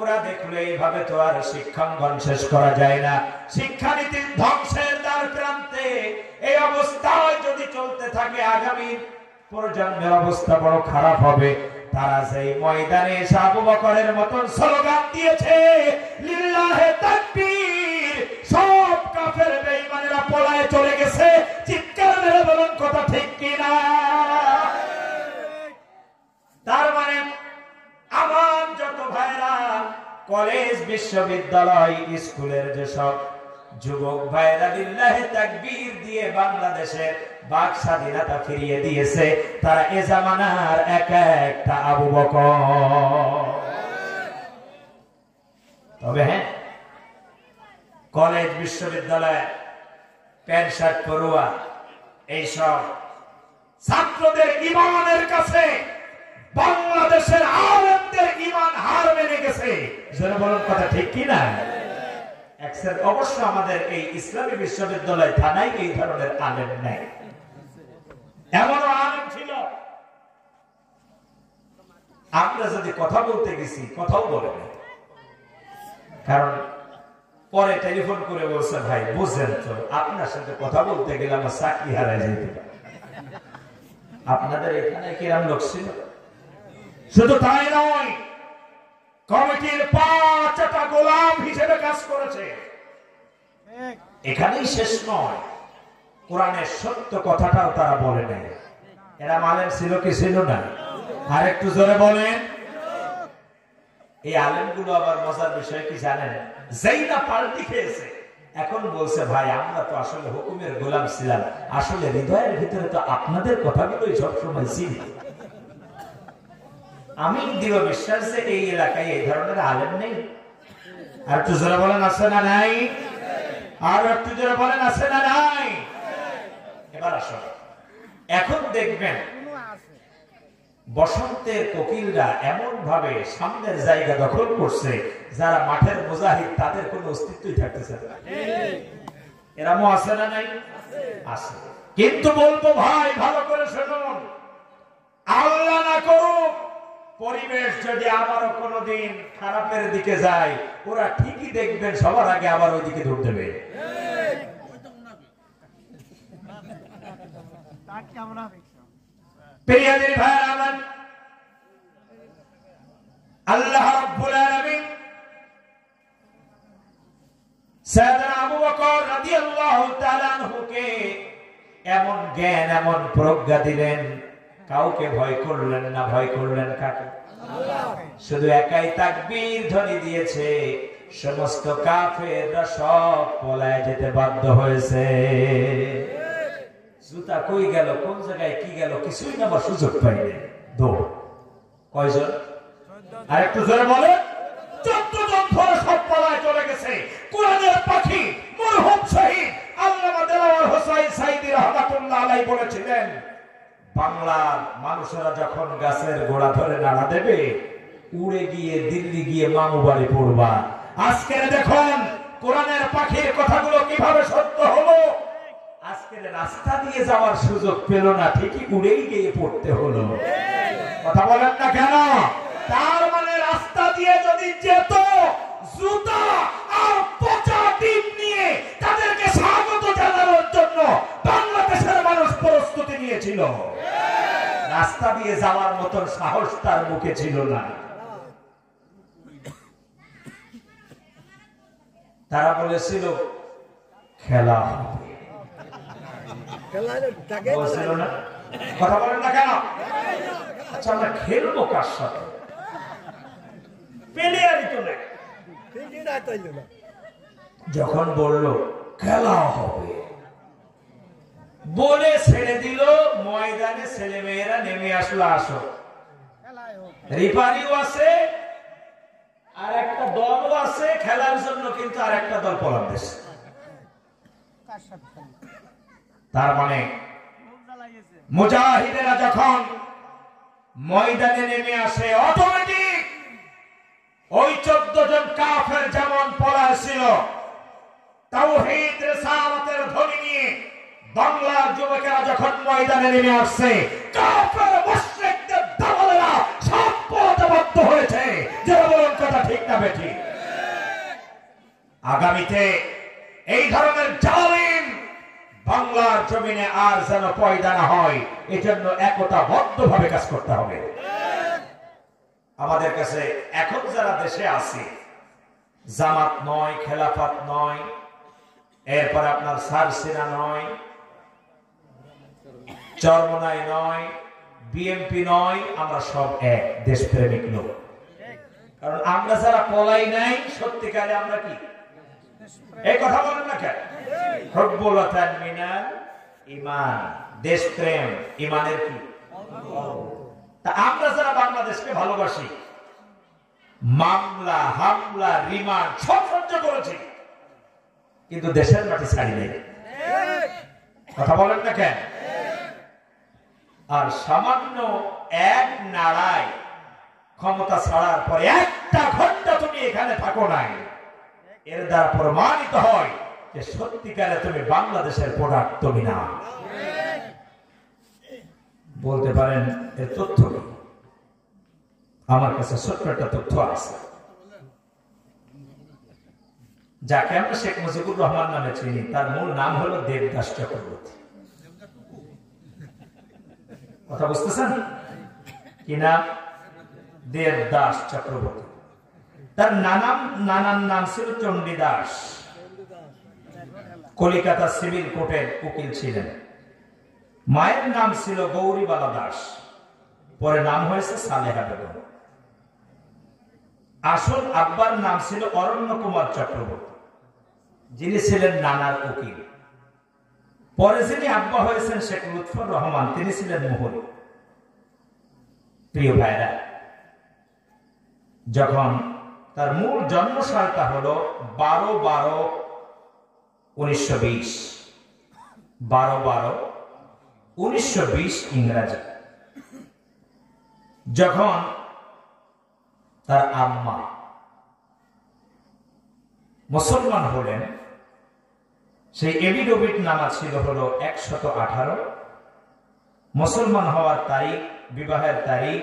ওরা দেখলে এইভাবে তো আর শিক্ষাঙ্গন শেষ করা যায় না। শিক্ষানীতির ধ্বংসের দ্বার প্রান্তে এই অবস্থায় যদি চলতে থাকে, আগামী প্রজন্মের অবস্থা বড় খারাপ হবে। তারা সেই ময়দানে এসে আবু বকরের মতন স্লোগান দিয়েছে, লিল্লাহি তাকবীর। সব কাফের বেঈমানেরা পলায়ে চলে গেছে। চিৎকার মেরে বলুন, কথা ঠিক কিনা? তার মানে আমার যত ভাইরা কলেজ, বিশ্ববিদ্যালয়, স্কুলের যেসব যুবক ভাইরা লিল্লাহি তাকবীর দিয়ে বাংলাদেশের বাক স্বাধীনতা ফিরিয়ে দিয়েছে, তারা এ জামানার এক একটা আবু বকর। তবে হ্যাঁ, কলেজ, বিশ্ববিদ্যালয়, প্যান্ট শার্ট পড়ুয়া এইসব ছাত্রদের ঈমানের কাছে বাংলাদেশের আলেমদের ঈমান হার মেনে গেছে। যারা বলেন, কথা ঠিক কিনা? অবশ্য আমাদের এই ইসলামী বিশ্ববিদ্যালয় থানায় এই ধরনের আলেম নেই। এমনও আলেম ছিল, আমরা যদি কথা বলতে গেছি কথাও বলে না, কারণ পরে টেলিফোন করে বলছে, ভাই বুঝছেন তো, আপনার সাথে কথা বলতে গেলে আমার চাকরি হারায় যেতে পারে। আপনাদের এখানে কিরাম লোক ছিল। শুধু তাই নয়, কমিটির 5টা গোলাম হিসেবে কাজ করেছে। এখানেই শেষ নয়, কোরআনের সত্য কথাটাও তারা বলে নেয়। এরা আলেম ছিল কি ছিল না? আর একটু জোরে বলেন। এই আলেমগুলো আবার মজার বিষয় কি জানেন? যেই না পাল্টি খেয়েছে, এখন বলছে, ভাই আমরা তো আসলে হুকুমের গোলাম ছিলাম, আসলে হৃদয়ের ভিতরে তো আপনাদের কথাগুলোই সবসময় ছিল। আমি দৃঢ় বিশ্বাস যে এই এলাকায় এই ধরনের আলেম নেই। আর একটু জোরে বলেন, আছে না নাই? আর একটু জোরে বলেন, আছে না নাই? এবার আসুন, এখন দেখবেন বসন্তের কোকিলরা এমন ভাবে সামনের জায়গা দখল করছে, যারা মাঠের মুজাহিদ তাদের কোনো অস্তিত্বই থাকতেছে না। এরকম আছে না নাই? আছে। কিন্তু বলবো ভাই, ভালো করে শুনুন, আল্লাহ না করুক পরিবেশ যদি আবারও কোনোদিন খারাপের দিকে যায়, ওরা ঠিকই দেখবেন সবার আগে আবার ওই দিকে দৌড় দেবে। আল্লাহ রাব্বুল আলামিন সাইয়েদনা আবু বকর রাদিয়াল্লাহু তাআলা আনহু এমন জ্ঞান এমন প্রজ্ঞা দিলেন, কাউকে ভয় করলেন না। ভয় করলেন কাকে? শুধু একাই তাকবীর ধ্বনি দিয়েছে, সমস্ত কাফেররা সব পলায় যেতে বাধ্য হয়েছে। জুতা কই গেল, কোন জায়গায় কি গেল, কিছুই না, বা সুযোগ পাইনি। দৌড়। কয়জন? আর একটু জোরে বলে। 14 জন ধরে সব পলায় চলে গেছে। কোরআনের পাখি মরহুম শহীদ আল্লামা দেলাওয়ার হোসাইন সাঈদী রাহমাতুল্লাহ আলাইহি বলেছিলেন, বাংলার মানুষেরা যখন গাছের গোড়া ধরে নাড়া দেবে, উড়ে গিয়ে দিল্লি গিয়ে মামু বাড়ি পড়বা। আজকে দেখুন কোরআনের পাখির কথাগুলো কিভাবে সত্য হলো। আজকে রাস্তা দিয়ে যাওয়ার সুযোগ পেল না, ঠিকই উড়েই গিয়ে পড়তে হলো। কথা বলেন না কেন? তার মানে রাস্তা দিয়ে যদি যেত, জুতা আর পচা ডিম নিয়ে তাদেরকে স্বাগত জানানোর জন্য বাংলাদেশের মানুষ প্রস্তুতি নিয়েছিল। রাস্তা দিয়ে যাওয়ার মতন সাহস তার মুখে ছিল না। তারা বলেছিল খেলা হবে। বলছিল না? কথা বলেন না কেন? আচ্ছা, আমরা খেলবো কার সাথে? প্লেয়ারই তো না। যখন বললো খেলা হবে বলে ছেড়ে দিল, ময়দানে ছেলে মেয়েরা নেমে আসলো। আসো, রিফারিও আছে, আর একটা দলও আছে খেলার জন্য, কিন্তু আর একটা দল পলাশ। তার মানে মুজাহিদেরা যখন ময়দানে নেমে আসে, অটোমেটিক ওই 14 জন কাফের যেমন পলাশ ছিল, তাওহীদ রিসালাতের ধ্বনি নিয়ে বাংলার যুবকেরা যখন ময়দানে নেমে আসছে, কাফের মুশরিকদের দালালেরা সব পথবদ্ধ হয়েছে। যে বলেন কথা ঠিক না বেঠিক? আগামীতে এই ধরনের জালিম বাংলার জমিনে আর যেন পয়দা না হয়, এজন্য একতাবদ্ধভাবে কাজ করতে হবে। আমাদের কাছে এখন যারা দেশে আছে, জামাত নয়, খেলাফত নয়, এরপর আপনার সারসিনা নয়, চরমনাই নয়, বিএনপি নয়, আমরা সব এক দেশপ্রেমিক লোক। কারণ আমরা যারা পলাই নাই, সত্যিকারে আমরা কি এই কথা বলেন না কেন? হুব্বুলাতান মিনাল ঈমান, দেশপ্রেম ঈমানের কি? তা আমরা যারা বাংলাদেশকে ভালোবাসি, মামলা হামলা রিমান্ড সব সহ্য করেছি, কিন্তু দেশের মাটি ছাড়ি নেই। কথা বলেন না কেন? আর সামান্য এক নাড়ায় ক্ষমতা ছাড়ার পরে 1টা ঘন্টা তুমি এখানে থাকো নাই, এর দ্বারা প্রমাণিত হয় যে সত্যিকারে তুমি বাংলাদেশের প্রোডাক্ট তুমি না। বলতে পারেন এর তথ্য কি? আমার কাছে ছোট্ট একটা তথ্য আছে, যাকে আমরা শেখ মুজিবুর রহমান নামে চিনি। তার মূল নাম হলো দেবদাস চক্রবর্তী। কথা বুঝতেছেন কি না? দেবদাস চক্রবর্তী। তার নানার নাম ছিল চণ্ডীদাস। কলিকাতা সিভিল কোর্টের উকিল ছিলেন। মায়ের নাম ছিল গৌরীবালা দাস, পরে নাম হয়েছে সালেহা বেগম। আসল আব্বার নাম ছিল অরণ্য কুমার চক্রবর্তী, যিনি ছিলেন নানার উকিল। পরে যিনি আব্বা হয়েছেন শেখ লুৎফর রহমান, তিনি ছিলেন মোহরি। প্রিয় ভাইরা, যখন তার মূল জন্মসালটা হলো 12-12-1920, 12-12-1920 ইংরেজি। যখন তার আম্মা মুসলমান হলেন, সেই এভিডোভিট নামা ছিল হলো 118। মুসলমান হওয়ার তারিখ, বিবাহের তারিখ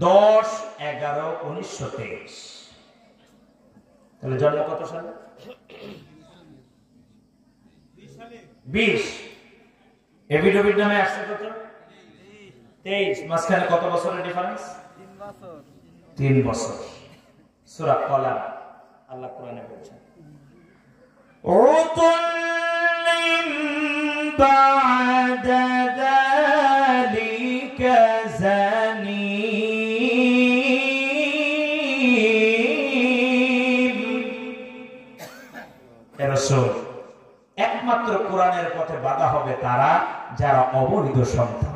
10-11-1923। তাহলে জন্ম কত সালে? 20। এভিডোভিট নামে আসছে কত? 23। মাঝখানে কত বছরের ডিফারেন্স? 3 বছর। সূরা কলাম আল্লাহ কোরআনে বলছেন, উতুল্লিন بعد ذلك زنيم রাসূল একমাত্র কোরআনের পথে বাধা হবে তারা যারা অবৈধ সন্তান।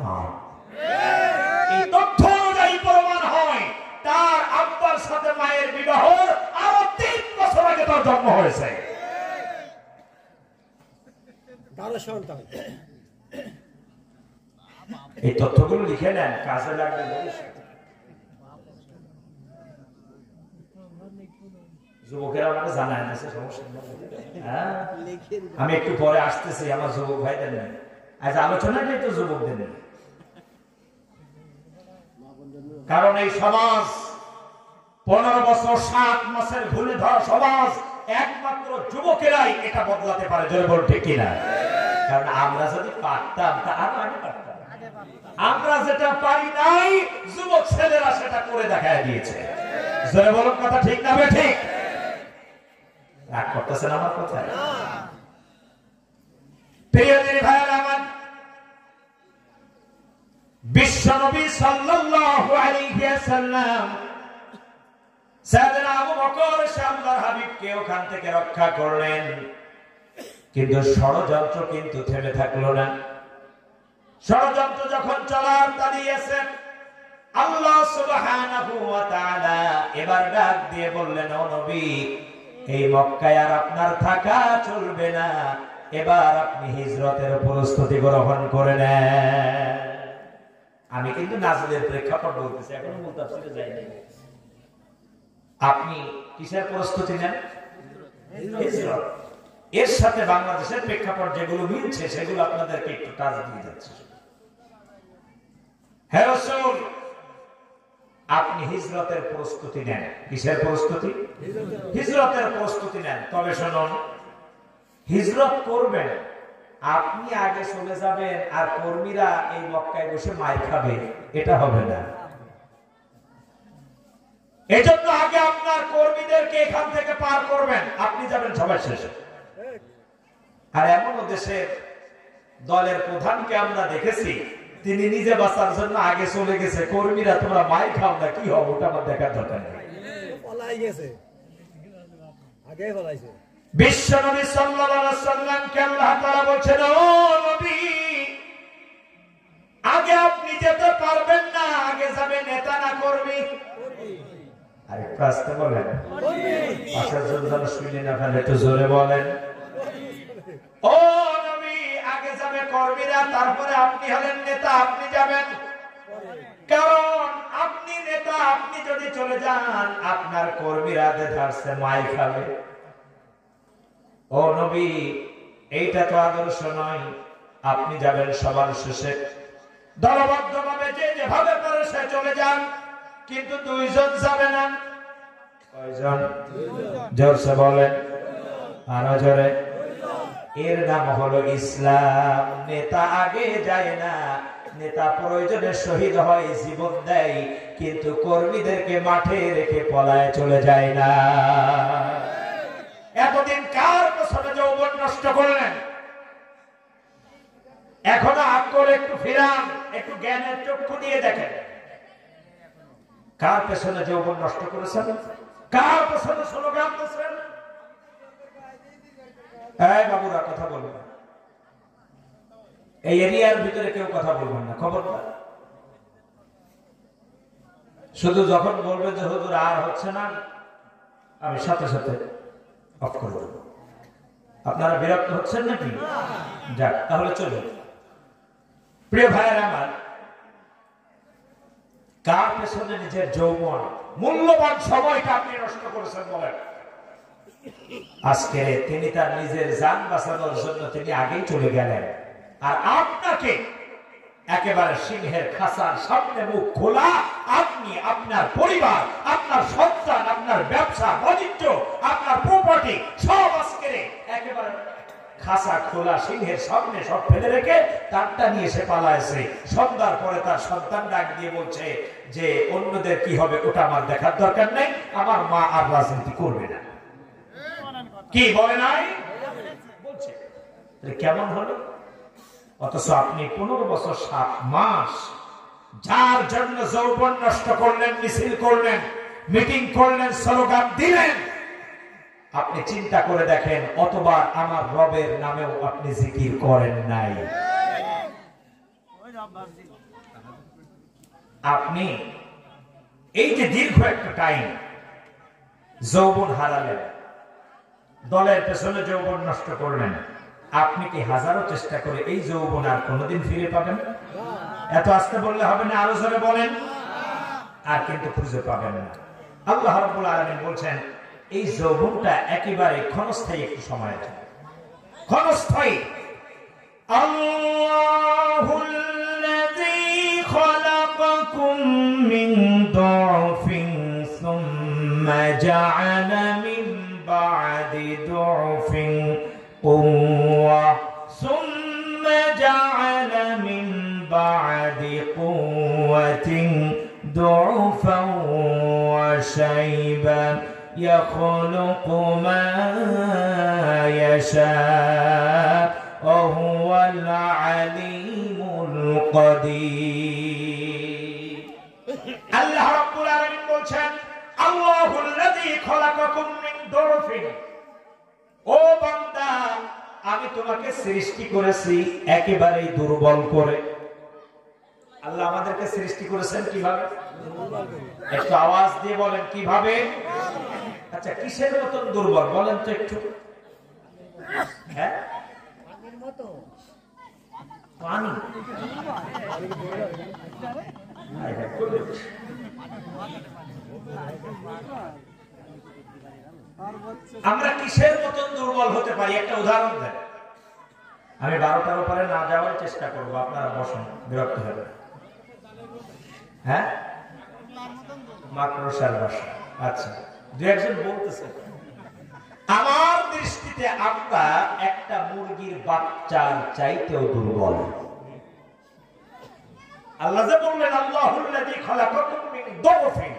এই তথ্য অনুযায়ী প্রমাণ হয় তার আব্বার সাথে মায়ের বিবাহ আরো 3 বছর আগে তার জন্ম হয়েছে। এই তথ্যগুলো লিখে নেন, কাজে লাগবে। যুবকেরা আমাকে জানায় না, সমস্যা হ্যাঁ, আমি একটু পরে আসতেছি আমার যুবক ভাইদের নেই, আজ আলোচনাটাই তো যুবকদের নেই। কারণ এই সমাজ 15 বছর 7 মাসের ভুলে ধরা সমাজ একমাত্র যুবকেরাই এটা বদলাতে পারে। জোরে বল ঠিক কিনা? কারণ আমরা যদি পারতাম তা আরো আগে পারতাম। আমরা যেটা পারি নাই যুবক ছেলেরা সেটা করে দেখায় দিয়েছে। জোরে বলুন কথা ঠিক না ঠিক? রাগ করতেছেন আমার কথায়? প্রিয় দিনী ভাইয়েরা আমার, বিশ্বনবী সাল্লাল্লাহু আলাইহি ওয়াসাল্লাম সাইয়েদনা আবু বকর আল্লাহর হাবিবকে ওখান থেকে রক্ষা করলেন, কিন্তু ষড়যন্ত্র কিন্তু থেমে থাকলো না। ষড়যন্ত্র যখন চলার দাঁড়িয়েছে, আল্লাহ সুবহানাহু ওয়া তাআলা এবার ডাক দিয়ে বললেন, ও নবী, এই মক্কায় আর আপনার থাকা চলবে না, এবার আপনি হিজরতের প্রস্তুতি গ্রহণ করে নেন। আমি কিন্তু নাজিলের প্রেক্ষাপট বলতেছি, এখনো মূল তাফসীরে যাইনি। আপনি কিসের প্রস্তুতি নেন? হিজরত। এর সাথে বাংলাদেশের প্রেক্ষাপট যেগুলো মিলছে সেগুলো আপনাদেরকে একটু টাচ দিয়ে যাচ্ছে। হে রাসূল, আপনি হিজরতের প্রস্তুতি নেন। কিসের প্রস্তুতি? হিজরতের প্রস্তুতি নেন। তবে শুনুন, হিজরত করবেন, আপনি আগে চলে যাবেন আর কর্মীরা এই মক্কায় বসে মার খাবে, এটা হবে না। এজন্য আগে আপনার কর্মীদেরকে এখান থেকে পার করবেন, আপনি যাবেন সবার শেষে। আর এমন দেশের দলের প্রধানকে আমরা দেখেছি, তিনি নিজে বাঁচার জন্য আগে চলে গেছে, কর্মীরা তোমরা মাই খাও না, কি হবে ওটা আমার দেখার দরকার নেই। বিশ্বনবী সাল্লাল্লাহু আলাইহি ওয়াসাল্লামকে আল্লাহ তাআলা বলেন, ও নবী, আগে আপনি যেতে পারবেন না, আগে যাবে নেতা না কর্মী? আরে আস্তে বলেন, পাশের জন্য শুনে না ফেলে, একটু জোরে বলেন। ও নবী, আগে যাবে কর্মীরা, তারপরে আপনি হলেন নেতা, আপনি যাবেন। কারণ আপনি নেতা, আপনি যদি চলে যান আপনার কর্মীরা দেখাচ্ছে মাই খাবে। ও নবী, এইটা তো আদর্শ নয়, আপনি যাবেন সবার শেষে। দলবদ্ধভাবে যে যেভাবে পারে সে চলে যান, কিন্তু 2 জন যাবে না। কয়জন? জোরসে বলেন, আরো জোরে। এর নাম হলো ইসলাম। নেতা আগে যায় না, নেতা প্রয়োজনে শহীদ হয়, জীবন দেয়, কিন্তু কর্মীদেরকে মাঠে রেখে পলায় চলে যায় না। এতদিন কার পেছনে যৌবন নষ্ট করলেন? এখনো আকল একটু ফিরান, একটু জ্ঞানের চক্ষু দিয়ে দেখেন, কার পেছনে যৌবন নষ্ট করেছেন? কার পেছনে স্লোগান দিচ্ছেন? এই বাবুরা কথা বলবেন, এই এরিয়ার ভিতরে কেউ কথা বলবেন না, খবরদার। শুধু যখন বলবেন যে হুজুর আর হচ্ছে না, আমি সাথে সাথে অফ করে দেব। আপনারা বিরক্ত হচ্ছেন নাকি? যাক, তাহলে চলুন। প্রিয় ভাইয়েরা আমার, কার পেছনে নিজের যৌবন, মূল্যবান সময়টা আপনি নষ্ট করেছেন বলেন? আজকে তিনি তার নিজের জান বাঁচানোর জন্য তিনি আগেই চলে গেলেন, আর আপনাকে একেবারে সিংহের খাঁচার সামনে মুখ খোলা, আপনি, আপনার পরিবার, আপনার সন্তান, আপনার ব্যবসা বাণিজ্য, আপনার প্রপার্টি সব আজকে একেবারে খাঁচা খোলা সিংহের সামনে সব ফেলে রেখে তারটা নিয়ে সে পালাইছে। সন্ধ্যার পরে তার সন্তান ডাক দিয়ে বলছে যে অন্যদের কি হবে ওটা আমার দেখার দরকার নেই, আমার মা আর রাজনীতি করবে না। কি বলে নাই? বলছে কেমন হলো? অথচ আপনি 15 বছর 7 মাস যার জন্য যৌবন নষ্ট করলেন, মিছিল করলেন, মিটিং করলেন, স্লোগান দিলেন, আপনি চিন্তা করে দেখেন অতবার আমার রবের নামেও আপনি জিকির করেন নাই। আপনি এই যে দীর্ঘ একটা টাইম যৌবন হারালেন, দলের পেছনে যৌবন নষ্ট করলেন, আপনি কি হাজারো চেষ্টা করে এই যৌবন আর কোনোদিন ফিরে পাবেন? এত আস্তে বললে হবে না, আরো জোরে বলেন। আর কিন্তু খুঁজে পাবেন না। আল্লাহ রাব্বুল আলামিন বলছেন এই যৌবনটা একেবারে ক্ষণস্থায়ী একটু সময়ের জন্য, ক্ষণস্থায়ী। আল্লাহুল্লাযী খালাকাকুম মিন দু'ফিন সুম্মা জা'আলা মিন বা'দি দু'ফিন কুওয়া সুম্মা জা'আলা মিন বা'দি কুওয়াতিন দু'ফান ওয়া শাইবান يخلق ما يشاء وهو العليم القدير আল্লাহ রাব্বুল আলামিন বলছেন আল্লাহুল্লাযী খলাকাকুম মিন দুরফিন, ও বান্দা আমি তোমাকে সৃষ্টি করেছি একেবারেই দুর্বল করে। আল্লাহ আমাদেরকে সৃষ্টি করেছেন কিভাবে? একটু আওয়াজ দিয়ে বলেন কিভাবে? আচ্ছা, কিসের মতন দুর্বল বলেন তো একটু? হ্যাঁ, পানি। আমরা কিসের মতন দুর্বল হতে পারি একটা উদাহরণ দেন। আমি 12টার উপরে না যাওয়ার চেষ্টা করবো, আপনারা বসেন, বিরক্ত হবে। হ্যাঁ, মাকড়সার বাসা। আচ্ছা, দু একজন বলতেছে আমার দৃষ্টিতে আমরা একটা মুরগির বাচ্চার চাইতেও দুর্বল। আল্লাহ যে বললেন আল্লাহুল্লাযী খালাকাকুম মিন দুরফিন,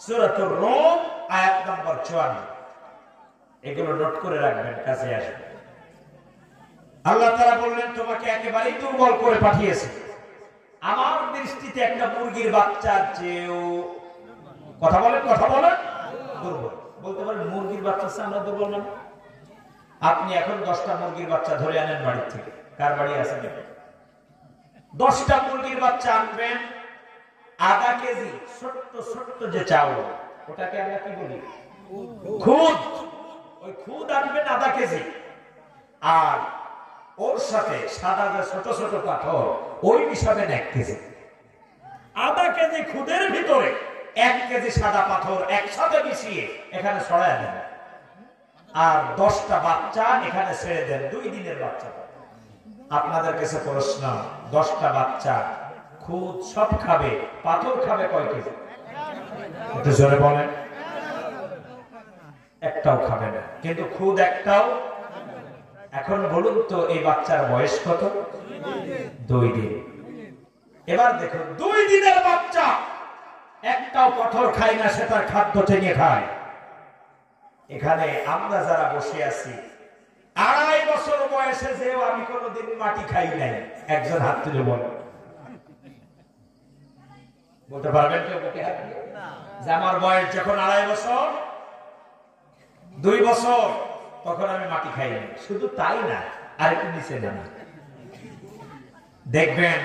সূরাতুর রূম আয়াত নম্বর 54, এগুলো নোট করে রাখবেন, কাছে আসবে। আল্লাহ তাআলা বললেন তোমাকে একেবারেই দুর্বল করে পাঠিয়েছে। আমার দৃষ্টিতে একটা মুরগির বাচ্চার চেয়েও, কথা বলেন দুর্বল। বলতে পারেন মুরগির বাচ্চা আমরা দুর্বল না? আপনি এখন 10টা মুরগির বাচ্চা ধরে আনেন বাড়ি থেকে, কার বাড়ি আছে? 10টা মুরগির বাচ্চা আনবেন, আধা কেজি ছোট্ট ছোট্ট যে চাউল, ওটাকে আমরা কি বলি? খুদ। ওই খুদ আনবেন আধা কেজি, আর ওর সাথে সাদা যে ছোট ছোট পাথর ওই মিশাবেন 1 কেজি। আধা কেজি খুদের ভিতরে 1 কেজি সাদা পাথর একসাথে মিশিয়ে এখানে ছড়ায় দেন, আর 10টা বাচ্চা এখানে ছেড়ে দেন, 2 দিনের বাচ্চা। আপনাদের কাছে প্রশ্ন, 10টা বাচ্চা খুদ সব খাবে, পাথর খাবে কয় কেজি? একটু জোরে বলেন। একটাও খাবে না, কিন্তু খুদ একটাও। এখন বলুন তো এই বাচ্চার বয়স কত? 2 দিন। এবার দেখুন 2 দিনের বাচ্চা একটাও পাথর খায় না, সে তার খাদ্য টেনে খায়। এখানে আমরা যারা বসে আছি 2.5 বছর বয়সে যেও আমি কোনোদিন মাটি খাই নাই, একজন হাত তুলে বলেন। বলতে পারবেন কেউ? যে আমার বয়স যখন 2.5 বছর, 2 বছর, তখন আমি মাটি খাইনি। শুধু তাই না, আরেকটু নিচে যান, দেখবেন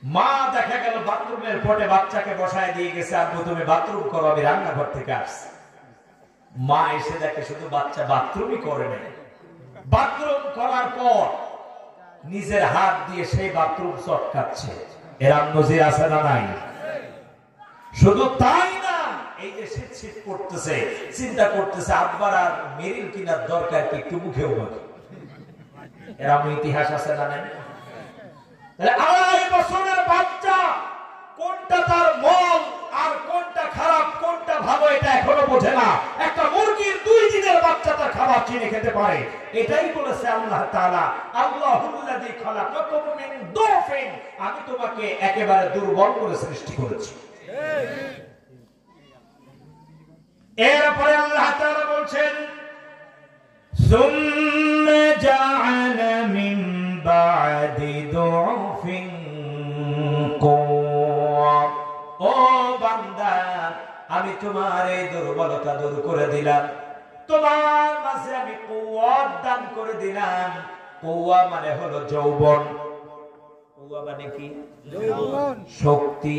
মা দেখা গেল বাথরুমের পটে বাচ্চাকে বসায় দিয়ে গেছে, আব্বু তুমি বাথরুম করো, আমি রান্নাঘর থেকে আসছি। মা এসে দেখে শুধু বাচ্চা বাথরুমই করে নেই, বাথরুম করার পর নিজের হাত দিয়ে সেই বাথরুম চটকাচ্ছে। এরম নজির আছে না নাই? শুধু তাই না, এই যে শীত শীত করতেছে, চিন্তা করতেছে আব্বার আর মেরিল কিনার দরকার কি, একটু মুখেও মাখি। এরম ইতিহাস আছে না নাই? 2.5 বছরের বাচ্চা কোনটা তার মল আর কোনটা খারাপ, কোনটা ভালো, এটা এখনো বোঝে না। একটা মুরগির 2 দিনের বাচ্চা তার খাবার চিনে খেতে পারে। এটাই বলেছে আল্লাহ তাআলা আল্লাহুল্লাযী খালাকাকুম মিন দুরফিন, আমি তোমাকে একেবারে দুর্বল করে সৃষ্টি করেছি। এরপরে আল্লাহ তাআলা বলছেন সুম্মা জাআলা মিন বা'দি দু'ফিন কুওয়া। ও বান্দা, আমি তোমার এই দুর্বলতা দূর করে দিলাম, তোমার মাঝে আমি কুওয়াত দান করে দিলাম। কুওয়া মানে হলো যৌবন। কুওয়া মানে কি? যৌবন, শক্তি,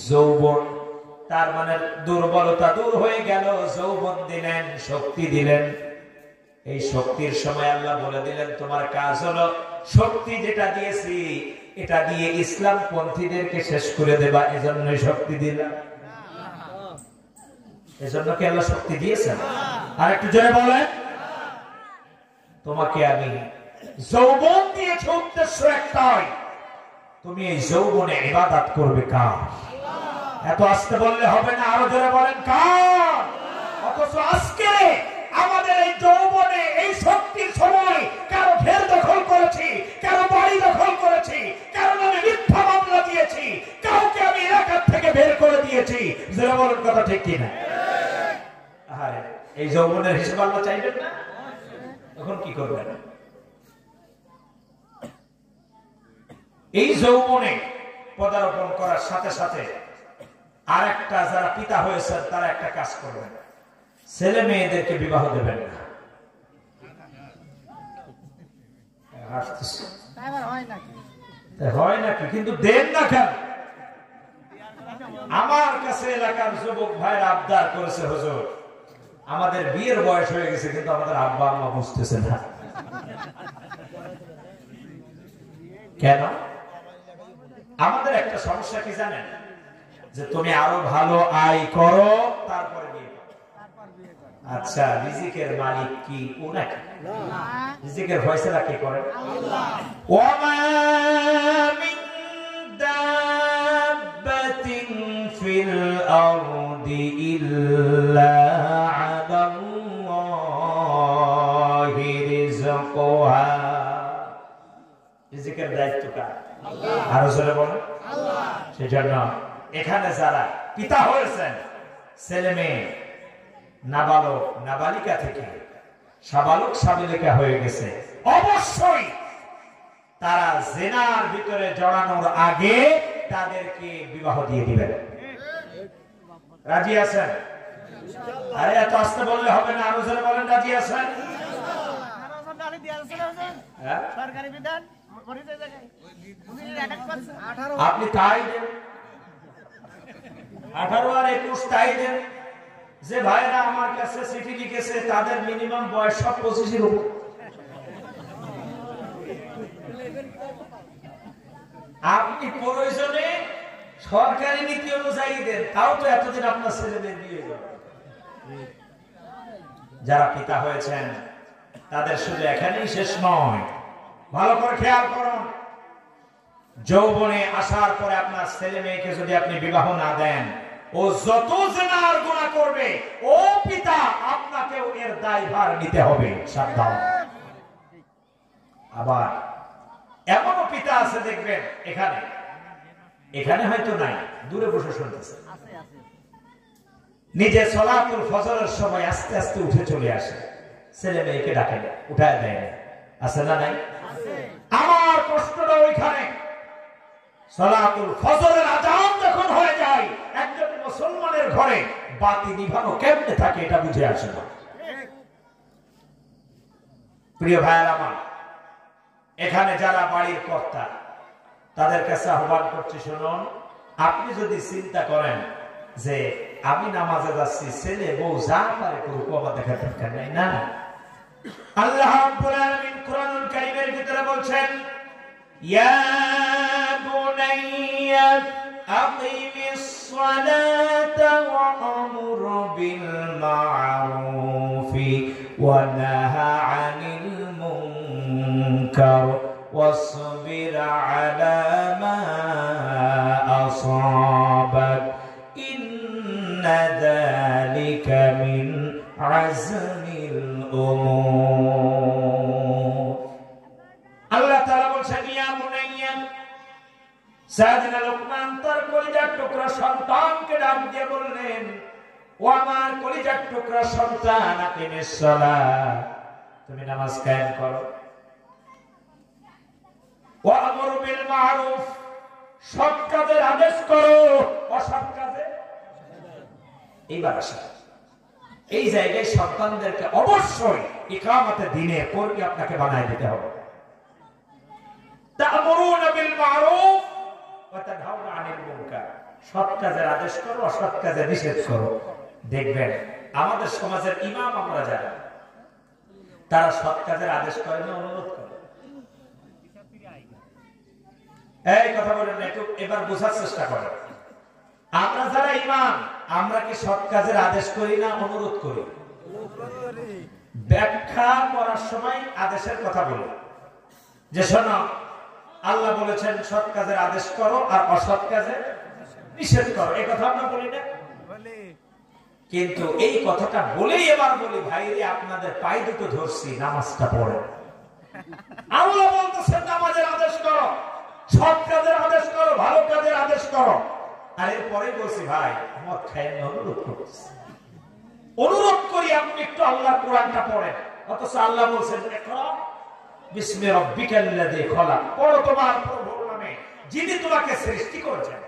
যৌবন। তার মানে দুর্বলতা দূর হয়ে গেল, যৌবন দিলেন, শক্তি দিলেন। এই শক্তির সময় আল্লাহ বলে দিলেন তোমার কাজ হলো শক্তি যেটা দিয়েছি এটা দিয়ে ইসলাম পন্থীদেরকে শেষ করে দেবা, এজন্যই শক্তি দিলাম। এজন্য কি আল্লাহ শক্তি দিয়েছেন? আর একটু জোরে বলেন। তোমাকে আমি যৌবন দিয়েছি, উদ্দেশ্য একটাই, তুমি এই যৌবনে ইবাদত করবে কার? এত আস্তে বললে হবে না, আরো জোরে বলেন কার? অথচ আজকে আমাদের এই যৌবনে এই শক্তির সময় কারো ঘের দখল করেছি, কারো বাড়ি দখল করেছি, কারো নামে মিথ্যা মামলা দিয়েছি, কাউকে আমি এলাকার থেকে বের করে দিয়েছি। জোরে বলেন কথা ঠিক কিনা? আরে এই যৌবনের হিসাব আল্লাহ চাইবেন না? তখন কি করবেন? এই যৌবনে পদার্পণ করার সাথে সাথে আরেকটা, যারা পিতা হয়েছেন তারা একটা কাজ করবেন, ছেলে মেয়েদেরকে বিবাহ দেবেন না। হয় নাকি? কিন্তু দেন না কেন? আমার কাছে এলাকার যুবক ভাইয়ের আবদার করেছে, হুজুর আমাদের বিয়ের বয়স হয়ে গেছে কিন্তু আমাদের আব্বা আম্মা বুঝতেছে না। কেন? আমাদের একটা সমস্যা কি জানেন? যে তুমি আরো ভালো আয় করো তারপরে বিয়ে করো। আচ্ছা, রিজিকের মালিক কি ও নাকি? রিজিকের ফয়সালা কে করে? আল্লাহ। ওয়া মা মিন দাব্বাতিন ফিল আরদি ইল্লা আলাল্লাহি রিজকুহা। রিজিকের দায়িত্ব কার? আল্লাহ। আরো জোরে বলেন আল্লাহ। সেজন্য এখানে যারা পিতা হয়েছেন, ছেলে মেয়ে নাবালক নাবালিকা থেকে সাবালক সাবালিকা হয়ে গেছে, অবশ্যই তারা জিনার ভিতরে জড়ানোর আগে তাদেরকে বিবাহ দিয়ে দিবেন। রাজি আছেন? আরে এত আস্তে বললে হবে না, আরো জোরে বলেন রাজি আছেন? সরকারি বিধান আপনি তাই দেন, 18 আর 21 তাই দেন। যে ভাইরা আমার কাছে চিঠি লিখেছে তাদের মিনিমাম বয়স সব 25 হবে। আপনি প্রয়োজনে সরকারি নীতি অনুযায়ী দেন, তাও তো এতদিন আপনার ছেলেদের বিয়ে যাবে। যারা পিতা হয়েছেন তাদের শুধু এখানেই শেষ নয়, ভালো করে খেয়াল করুন। যৌবনে আসার পরে আপনার ছেলে মেয়েকে যদি আপনি বিবাহ না দেন, ও যত জিনার গুনাহ করবে, ও পিতা আপনাকেও এর দায়ভার নিতে হবে। সাবধান। আবার এমনও পিতা আছে দেখবেন, এখানে এখানে হয়তো নাই, দূরে বসে শুনতেছে, নিজে সালাতুল ফজরের সময় আস্তে আস্তে উঠে চলে আসে, ছেলে মেয়েকে ডাকে না, উঠায় দেয় না। আছে না নাই? আমার কষ্টটা ওইখানে, সালাতুল ফজরের আযান যখন হয়ে যায়, একজন মুসলমানের ঘরে বাতি নিভানো কেমনে থাকে এটা বুঝে আসে না। প্রিয় ভাইয়ের আমার, এখানে যারা বাড়ির কর্তা তাদের কাছে আহ্বান করছি, শুনুন, আপনি যদি চিন্তা করেন যে আমি নামাজে যাচ্ছি, ছেলে বউ যা পারে করুক, আমার দেখার দরকার নাই, না। আল্লাহ রাব্বুল আলামিন কোরআনুল কারীমের ভিতরে বলছেন, ইয়া বুনাইয়া আকিমিস সালাতা ওয়া আমুর বিল মা'রুফি ওয়া নাহা আনিল মুনকার ওয়াসবির আলা মা আসাবাক ইন্না যালিকা মিন আযমিল উমুর। আল্লাহ তাআলা বলেন, ইয়া বুনাইয়া, সাইয়েদনা লোকমান তার কলিজার টুকরা সন্তানকে ডাক দিয়ে বললেন, ও আমার কলিজার টুকরা সন্তান, আকিমিস সালাত, তুমি নামাজ কায়েম করো। ওয়া'মুর বিল মা'রুফ, সৎ কাজের আদেশ করো, অসৎ কাজে এইবার আসা। এই জায়গায় সন্তানদেরকে অবশ্যই ইকামতে দ্বীনের কর্মী আপনাকে বানায় দিতে হবে। তা'মুরুনা বিল মা'রুফ ওয়া তানহাউনা আনিল মুনকার, সৎ কাজের আদেশ করো, অসৎ কাজে নিষেধ করো। দেখবেন আমাদের সমাজের ইমাম আমরা যারা, তারা সৎ কাজের আদেশ করে না, অনুরোধ করে। এই কথা বলেন না, একটু এবার বোঝার চেষ্টা করেন। আমরা যারা ইমাম, আমরা কি সৎ কাজের আদেশ করি না অনুরোধ করি? ব্যাখ্যা করার সময় আদেশের কথা বলি, যে শোনো আল্লাহ বলেছেন সৎ কাজের আদেশ করো আর অসৎ কাজে নিষেধ করো, এই কথা আমরা বলি না? কিন্তু এই কথাটা বলেই এবার বলি, ভাইরে আপনাদের পায়ে দুটো ধরছি, নামাজটা পড়ে। আল্লাহ বলতেছেন নামাজের আদেশ করো, সৎ কাজের আদেশ করো, ভালো কাজের আদেশ করো। আর এরপরে বলছি ভাই মদ খায় না, অনুরোধ করতেছি, অনুরোধ করি আপনি একটু আল্লাহ কোরআনটা পড়েন। অথচ আল্লাহ বলছেন ইকরা বিসমি রাব্বিকাল্লাযী খলাক, পড়ো তোমার প্রভুর নামে যিনি তোমাকে সৃষ্টি করেছেন।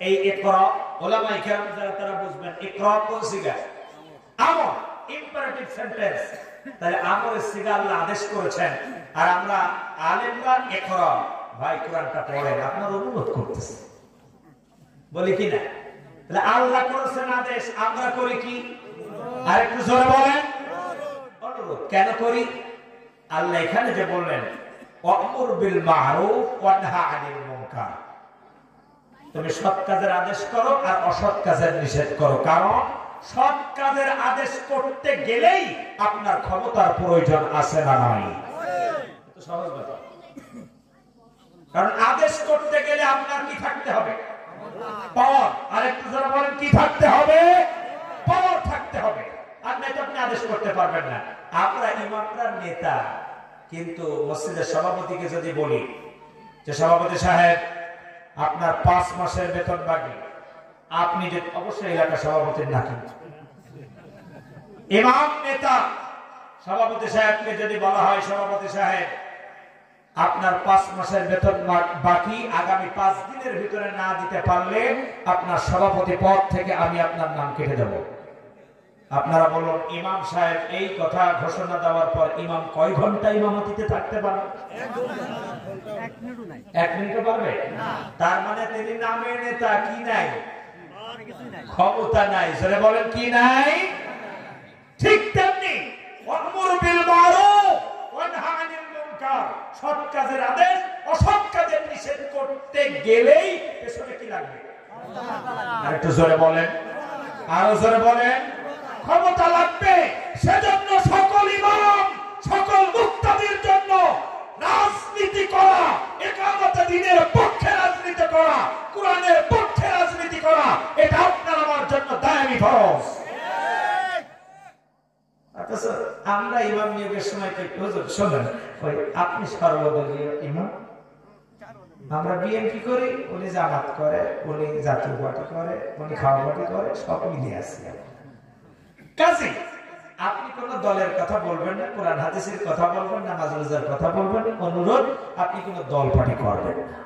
এই ইকরা উলামায়ে কেরাম যারা তারা বুঝবেন ইকরা কোন সিগা? আমর, ইম্পারেটিভ সেন্টেন্স। তাহলে আমরের সিগা আল্লাহ আদেশ করেছেন, আর আমরা আলেমরা ইকরা, ভাই কোরআনটা পড়েন, আপনার অনুরোধ করতেছি, বলি কি না? তাহলে আল্লাহ করেছেন আদেশ, আমরা করি কি? আর একটু জোরে বলেন অনুরোধ। কেন করি? আল্লাহ এখানে যে বললেন ওয়া'মুর বিল মা'রুফ ওয়া নাহা আনিল মুনকার, তুমি সৎ কাজের আদেশ করো আর অসৎ কাজের নিষেধ করো। কারণ সৎ কাজের আদেশ করতে গেলেই আপনার ক্ষমতার প্রয়োজন আছে না নাই? সহজ কথা। কারণ আদেশ করতে গেলে আপনার কি থাকতে হবে? পাওয়ার। আর একটু যারা বলেন কি থাকতে হবে? পাওয়ার থাকতে হবে। আর নয়তো আপনি আদেশ করতে পারবেন না। আমরা ইমামরা নেতা, কিন্তু মসজিদের সভাপতিকে যদি বলি যে সভাপতি সাহেব আপনার 5 মাসের বেতন বাকি, আপনি যে অবশ্যই এলাকা সভাপতির না, কিন্তু ইমাম নেতা সভাপতি সাহেবকে যদি বলা হয় সভাপতি সাহেব আপনার 5 মাসের বেতন বাকি, আগামী 5 দিনের ভিতরে না দিতে পারলে আপনার সভাপতি পদ থেকে আমি আপনার নাম কেটে দেব। আপনারা বলুন ইমাম সাহেব এই কথা ঘোষণা দেওয়ার পর ইমাম কয় ঘন্টা ইমামতিতে থাকতে পারবে? 1 মিনিটও পারবে না। তার মানে তিনি নামে নেতা, কি নাই? ক্ষমতা নাই। জোরে বলেন কি নাই? ঠিক তেমনি ওয়া'মুর বিল মা'রুফ ওয়া নাহা আনিল মুনকার, সৎ কাজের আদেশ অসৎ কাজের নিষেধ করতে গেলেই পেছনে কি লাগবে? আর একটু জোরে বলেন, আরো জোরে বলেন, ক্ষমতা লাগবে। সেজন্য সকল ইমাম, সকল মুক্তাদির জন্য রাজনীতি করা, ইকামতে দ্বীনের পক্ষে রাজনীতি করা, কোরআনের পক্ষে রাজনীতি করা, এটা আপনার আমার জন্য দায়ী ফরজ। আমরা ইমাম নিয়োগের সময় শোনেন, আপনি সর্বদলীয় ইমাম, আমরা বিএনপি করি, উনি জামাত করে, উনি জাতীয় পার্টি করে, উনি খাওয়া পার্টি করে, সব মিলিয়ে আসি। কাজে আপনি কোন দলের কথা বলবেন না, কোরআন হাদিসের কথা বলবেন না, নামাজ রোজার কথা বলবেন না, অনুরোধ আপনি কোন দল পার্টি করবেন না।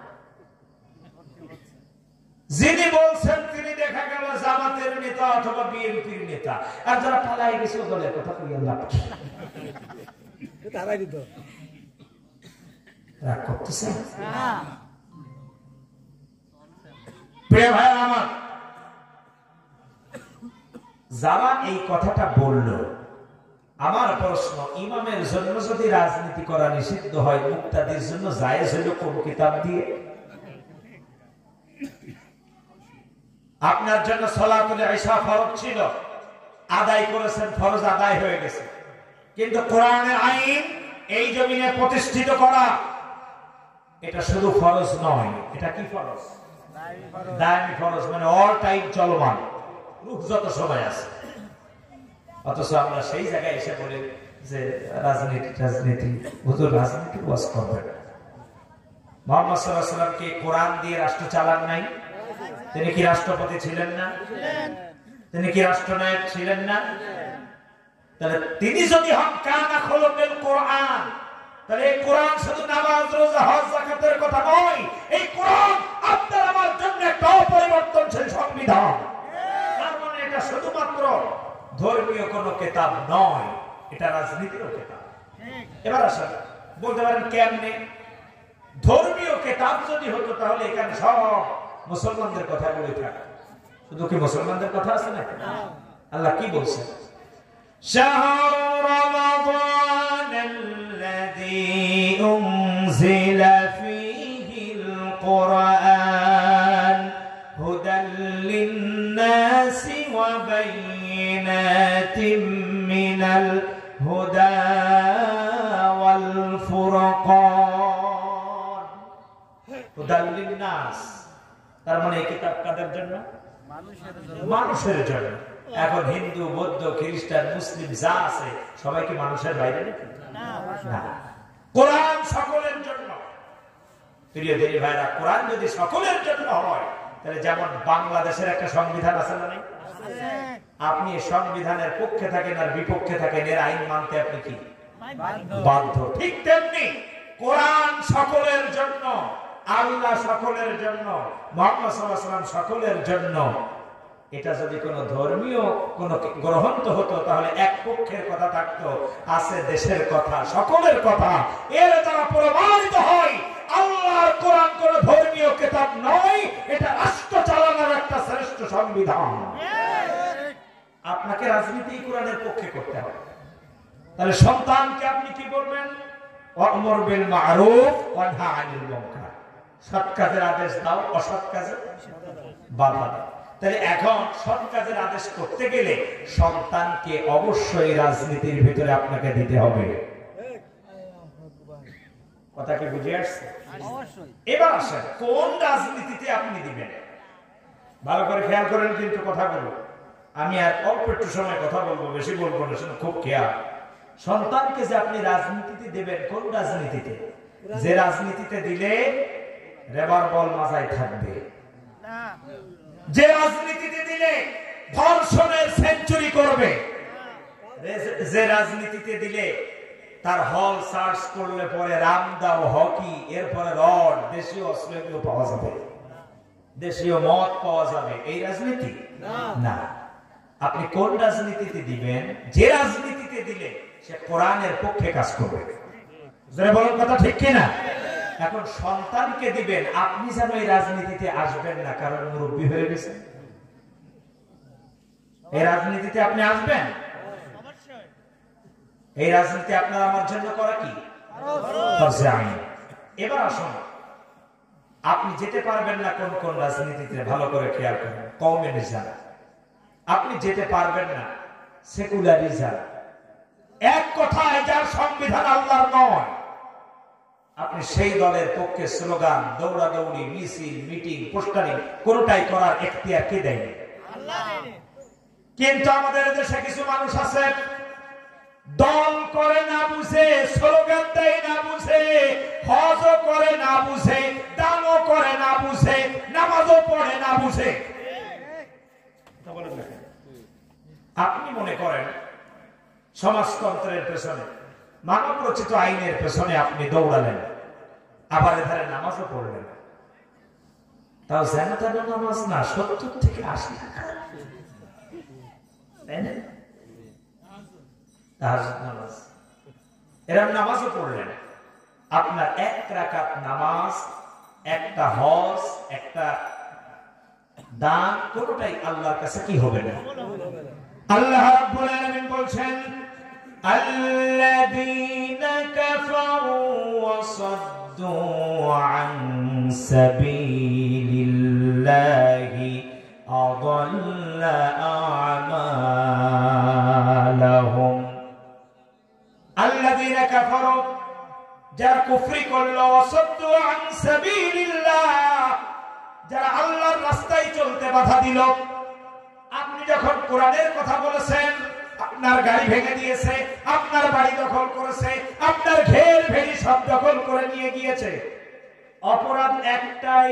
যিনি বলছেন তিনি দেখা গেল জামাতের নেতা অথবা বিএনপির নেতা, আর যারা পালাই গেছে দলের কথা কই আল্লাহ তারাই দিত রাগ করতেছে। প্রিয় ভাই আমার, যারা এই কথাটা বলল, আমার প্রশ্ন, ইমামের জন্য যদি রাজনীতি করা নিষিদ্ধ হয়, মুক্তাদির জন্য জায়েজ হইল কোন কিতাব দিয়ে? আপনার জন্য সালাতুল ইশা ফরজ ছিল, আদায় করেছেন, ফরজ আদায় হয়ে গেছে। কিন্তু কোরআনের আইন এই জমিনে প্রতিষ্ঠিত করা, এটা শুধু ফরজ নয়, এটা কি ফরজ? দায়মি ফরজ, মানে অল টাইম চলমান, রূপ যত সময় আছে। অথচ আমরা সেই জায়গায় এসে বলি যে রাজনীতি হুজুর রাজনীতি ওয়াজ করবেন। মুহাম্মদ সাল্লাল্লাহু আলাইহি ওয়াসাল্লাম কি কোরআন দিয়ে রাষ্ট্র চালান নাই? তিনি কি রাষ্ট্রপতি ছিলেন না? তিনি কি রাষ্ট্রনায়ক ছিলেন না? তাহলে তিনি যদি হন কানা খুলুকুল কোরআন, তাহলে এই কোরআন শুধু নামাজ রোজা হজ যাকাতের কেতাব নয়, এটা রাজনীতির কেতাব। এবার আসেন, বলতে পারেন কেমনে? ধর্মীয় কেতাব যদি হতো তাহলে এখানে সব মুসলমানদের কথা বলে থাকে। শুধু কি মুসলমানদের কথা আছে না? আল্লাহ কি বলছেন? শাহরু রমাদানাল্লাযী উনজিলা ফীহিল কুরআন হুদাল লিন-নাসি ওয়া বাইয়িনাতিম মিনাল হুদা ওয়াল ফুরকান। হুদাল লিন-নাস, তার মানে এই কিতাব কাদের জন্য? মানুষের জন্য। এখন হিন্দু, বৌদ্ধ, খ্রিস্টান, মুসলিম যা আছে সবাই কি মানুষের বাইরে নাকি? না, কোরআন সকলের জন্য। প্রিয় দিনী ভাইরা, কোরআন যদি সকলের জন্য হয় তাহলে যেমন বাংলাদেশের একটা সংবিধান আছে না? আপনি সংবিধানের পক্ষে থাকেন আর বিপক্ষে থাকেন, এর আইন মানতে আপনি কি বাধ্য। ঠিক তেমনি কোরআন সকলের জন্য, আল্লাহ সকলের জন্য, মুহাম্মদ সাল্লাল্লাহু আলাইহি ওয়াসাল্লাম সকলের জন্য। এটা যদি কোন ধর্মীয় কোন গ্রন্থ হতো তাহলে এক পক্ষের কথা থাকতো, আছে দেশের কথা, সকলের কথা। এর দ্বারা প্রমাণিত হয় আল্লাহর কোরআন কোন ধর্মীয় কিতাব নয়, এটা রাষ্ট্র চালানোর একটা শ্রেষ্ঠ সংবিধান। আপনাকে রাজনীতি কোরআনের পক্ষে করতে হবে। তাহলে সন্তানকে আপনি কি বলবেন? ওয়া'মুর বিল মা'রুফ ওয়া নাহি আনিল মুনকার। সৎ কাজের আদেশ দাও, অসৎ কাজে বাধা দাও। তাহলে এখন সৎ কাজের আদেশ করতে গেলে সন্তানকে অবশ্যই রাজনীতির ভিতরে আপনাকে দিতে হবে। কথা কি বুঝে আসছে? এবার আসেন, কোন রাজনীতিতে আপনি দিবেন? ভালো করে খেয়াল করেন কিন্তু কথাগুলো। আমি আর অল্প একটু সময় কথা বলবো, বেশি বলবো না, শুনে খুব খেয়াল। সন্তানকে যে আপনি রাজনীতিতে দেবেন, কোন রাজনীতিতে? যে রাজনীতিতে দিলে রেবার বল মাথায় থাকবে, যে রাজনীতিতে দিলে ধর্ষণের সেঞ্চুরি করবে, যে রাজনীতিতে দিলে তার হল সার্চ করলে পরে রামদাও, হকি, এরপরে রড, দেশীয় অস্ত্র পাওয়া যাবে, দেশীয় মদ পাওয়া যাবে, এই রাজনীতি না। আপনি কোন রাজনীতিতে দিবেন? যে রাজনীতিতে দিলে সে কোরআনের পক্ষে কাজ করবে। বলার কথা ঠিক কিনা? এখন সন্তানকে দিবেন, আপনি যেন এই রাজনীতিতে আসবেন না, কারণ মুরব্বী হয়ে গেছেন। এই রাজনীতিতে আপনি আসবেন? এই রাজনীতি আপনার আমার জন্য করা কি? এবার আসুন, আপনি যেতে পারবেন না কোন কোন রাজনীতিতে, ভালো করে খেয়াল করেন। কমিউনিজম আপনি যেতে পারবেন না, সেকুলারিজম, এক কথায় যার সংবিধান আল্লাহর নয়, আপনি সেই দলের পক্ষে স্লোগান, দৌড়াদৌড়ি, মিছিল, মিটিং, পোস্টারিং কোনটাই করার এখতিয়ার কে দেয়নি? কিন্তু আমাদের দেশে কিছু মানুষ আছে, দল করে না বুঝে, স্লোগান দেয় না বুঝে, হজও করে না বুঝে, দানও করে না বুঝে, নামাজও পড়ে না বুঝে। আপনি মনে করেন সমাজতন্ত্রের পেছনে, মানব রচিত আইনের পেছনে আপনি দৌড়ালেন, আবার এধারে নামাজও পড়লেন, তাও যেন তেন নামাজ না, ৭০ থেকে ৮০ টাকা নামাজ, এরকম নামাজও পড়লেন। আপনার এক রাকাত নামাজ, একটা হজ, একটা দান, কোনটাই আল্লাহর কাছে কি হবে না। আল্লাহ রাব্বুল আলামিন বলছেন, আল্লাযীনা কাফারু ওয়া সাদ্দু আন সাবিলিল্লাহি আযাল্লা আমালাহুম। আল্লাযীনা কাফারু, যারা কুফরি করলো, ওয়া সাদ্দু আন সাবিলিল্লাহ, যারা আল্লাহর রাস্তায় চলতে বাধা দিল। আপনি যখন কোরআনের কথা বলেছেন, আপনার গাড়ি ভেঙে দিয়েছে, আপনার বাড়ি দখল করেছে, আপনার ঘের ভেড়ি সব দখল করে নিয়ে গিয়েছে। অপরাধ একটাই,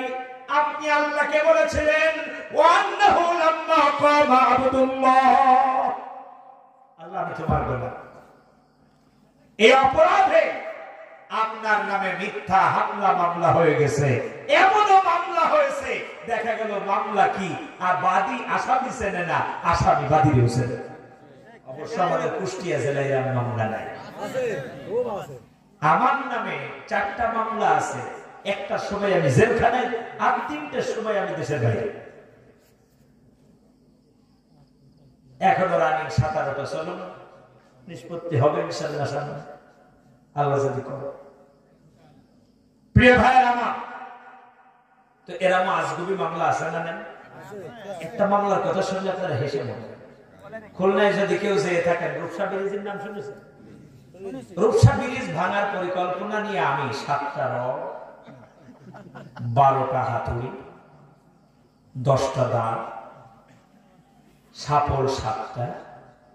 আপনি আল্লাহকে বলেছিলেন ওয়ান্নাহু লাম্মা কামা আবদুল্লাহ, আল্লাহ আমি তোমার গোলাম। এই অপরাধে আপনার নামে মিথ্যা হামলা মামলা হয়ে গেছে। এমনও মামলা হয়েছে, দেখা গেল মামলা কি আর বাদী আসামি চেনে না, আসামি বাদী চেনে। অবশ্য আমাদের কুষ্টিয়া জেলায় এরকম মামলা নাই। আমার নামে 4টা মামলা আছে, একটার সময় আমি জেলখানায়, আর 3টার সময় আমি দেশের বাইরে। এখনো রানিং 17টা চলো, নিষ্পত্তি হবে ইনশাআল্লাহ সামনে, আল্লাহ যদি করে। প্রিয় ভাইয়ের আমার, তো এরকম আজগুবি মামলা আছে না? নেন একটা মামলার কথা শুনলে আপনারা হেসে মনে, খুলনায় যদি কেউ যেয়ে থাকেন, রূপসা ব্রিজের নাম শুনেছেন? রূপসা ব্রিজ ভাঙার পরিকল্পনা নিয়ে আমি 7টা রড, 12টা হাতুড়ি, 10টা দাঁত, সাপল 7টা,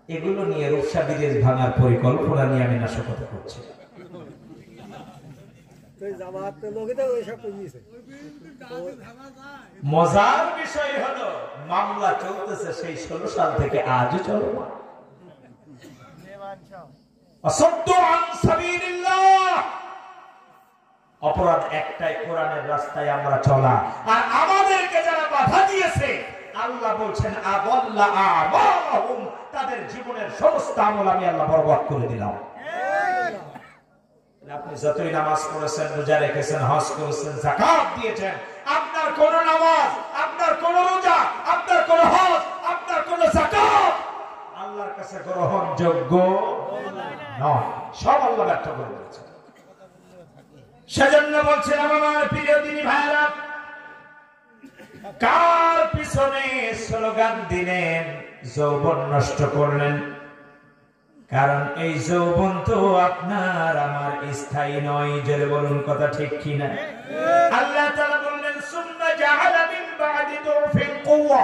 এগুলো নিয়ে রূপসা ব্রিজ ভাঙার পরিকল্পনা নিয়ে আমি নাশকতা করছি। মজার বিষয় হলো মামলা চলতেছে সেই 16 সাল থেকে আজও চলমান। অপরাধ একটাই, কোরআনের রাস্তায় আমরা চলা। আর আমাদেরকে যারা বাধা দিয়েছে, আল্লাহ বলছেন আদাল্লা আমালহুম, তাদের জীবনের সমস্ত আমল আমি আল্লাহ বরবাদ করে দিলাম। আপনি যতই নামাজ পড়েছেন, রোজা রেখেছেন, হজ করেছেন, যাকাত দিয়েছেন, আপনার কোন নামাজ, আপনার কোন রোজা, আপনার কোন হজ, আপনার কোন যাকাত আল্লাহর কাছে গ্রহণযোগ্য নয়। সব আল্লাহ ব্যর্থ করে দিয়েছেন। সেজন্য বলছেন আমার প্রিয় দিনী ভাইরা, কার পিছনে স্লোগান দিলেন, যৌবন নষ্ট করলেন? কারণ এই যৌবন তো আপনার আমার স্থায়ী নয়। জোরে বলুন কথা ঠিক কিনা? আল্লাহ তাআলা বললেন সুম্মা জাআলা মিন বাদি দুরফিন কুওয়া,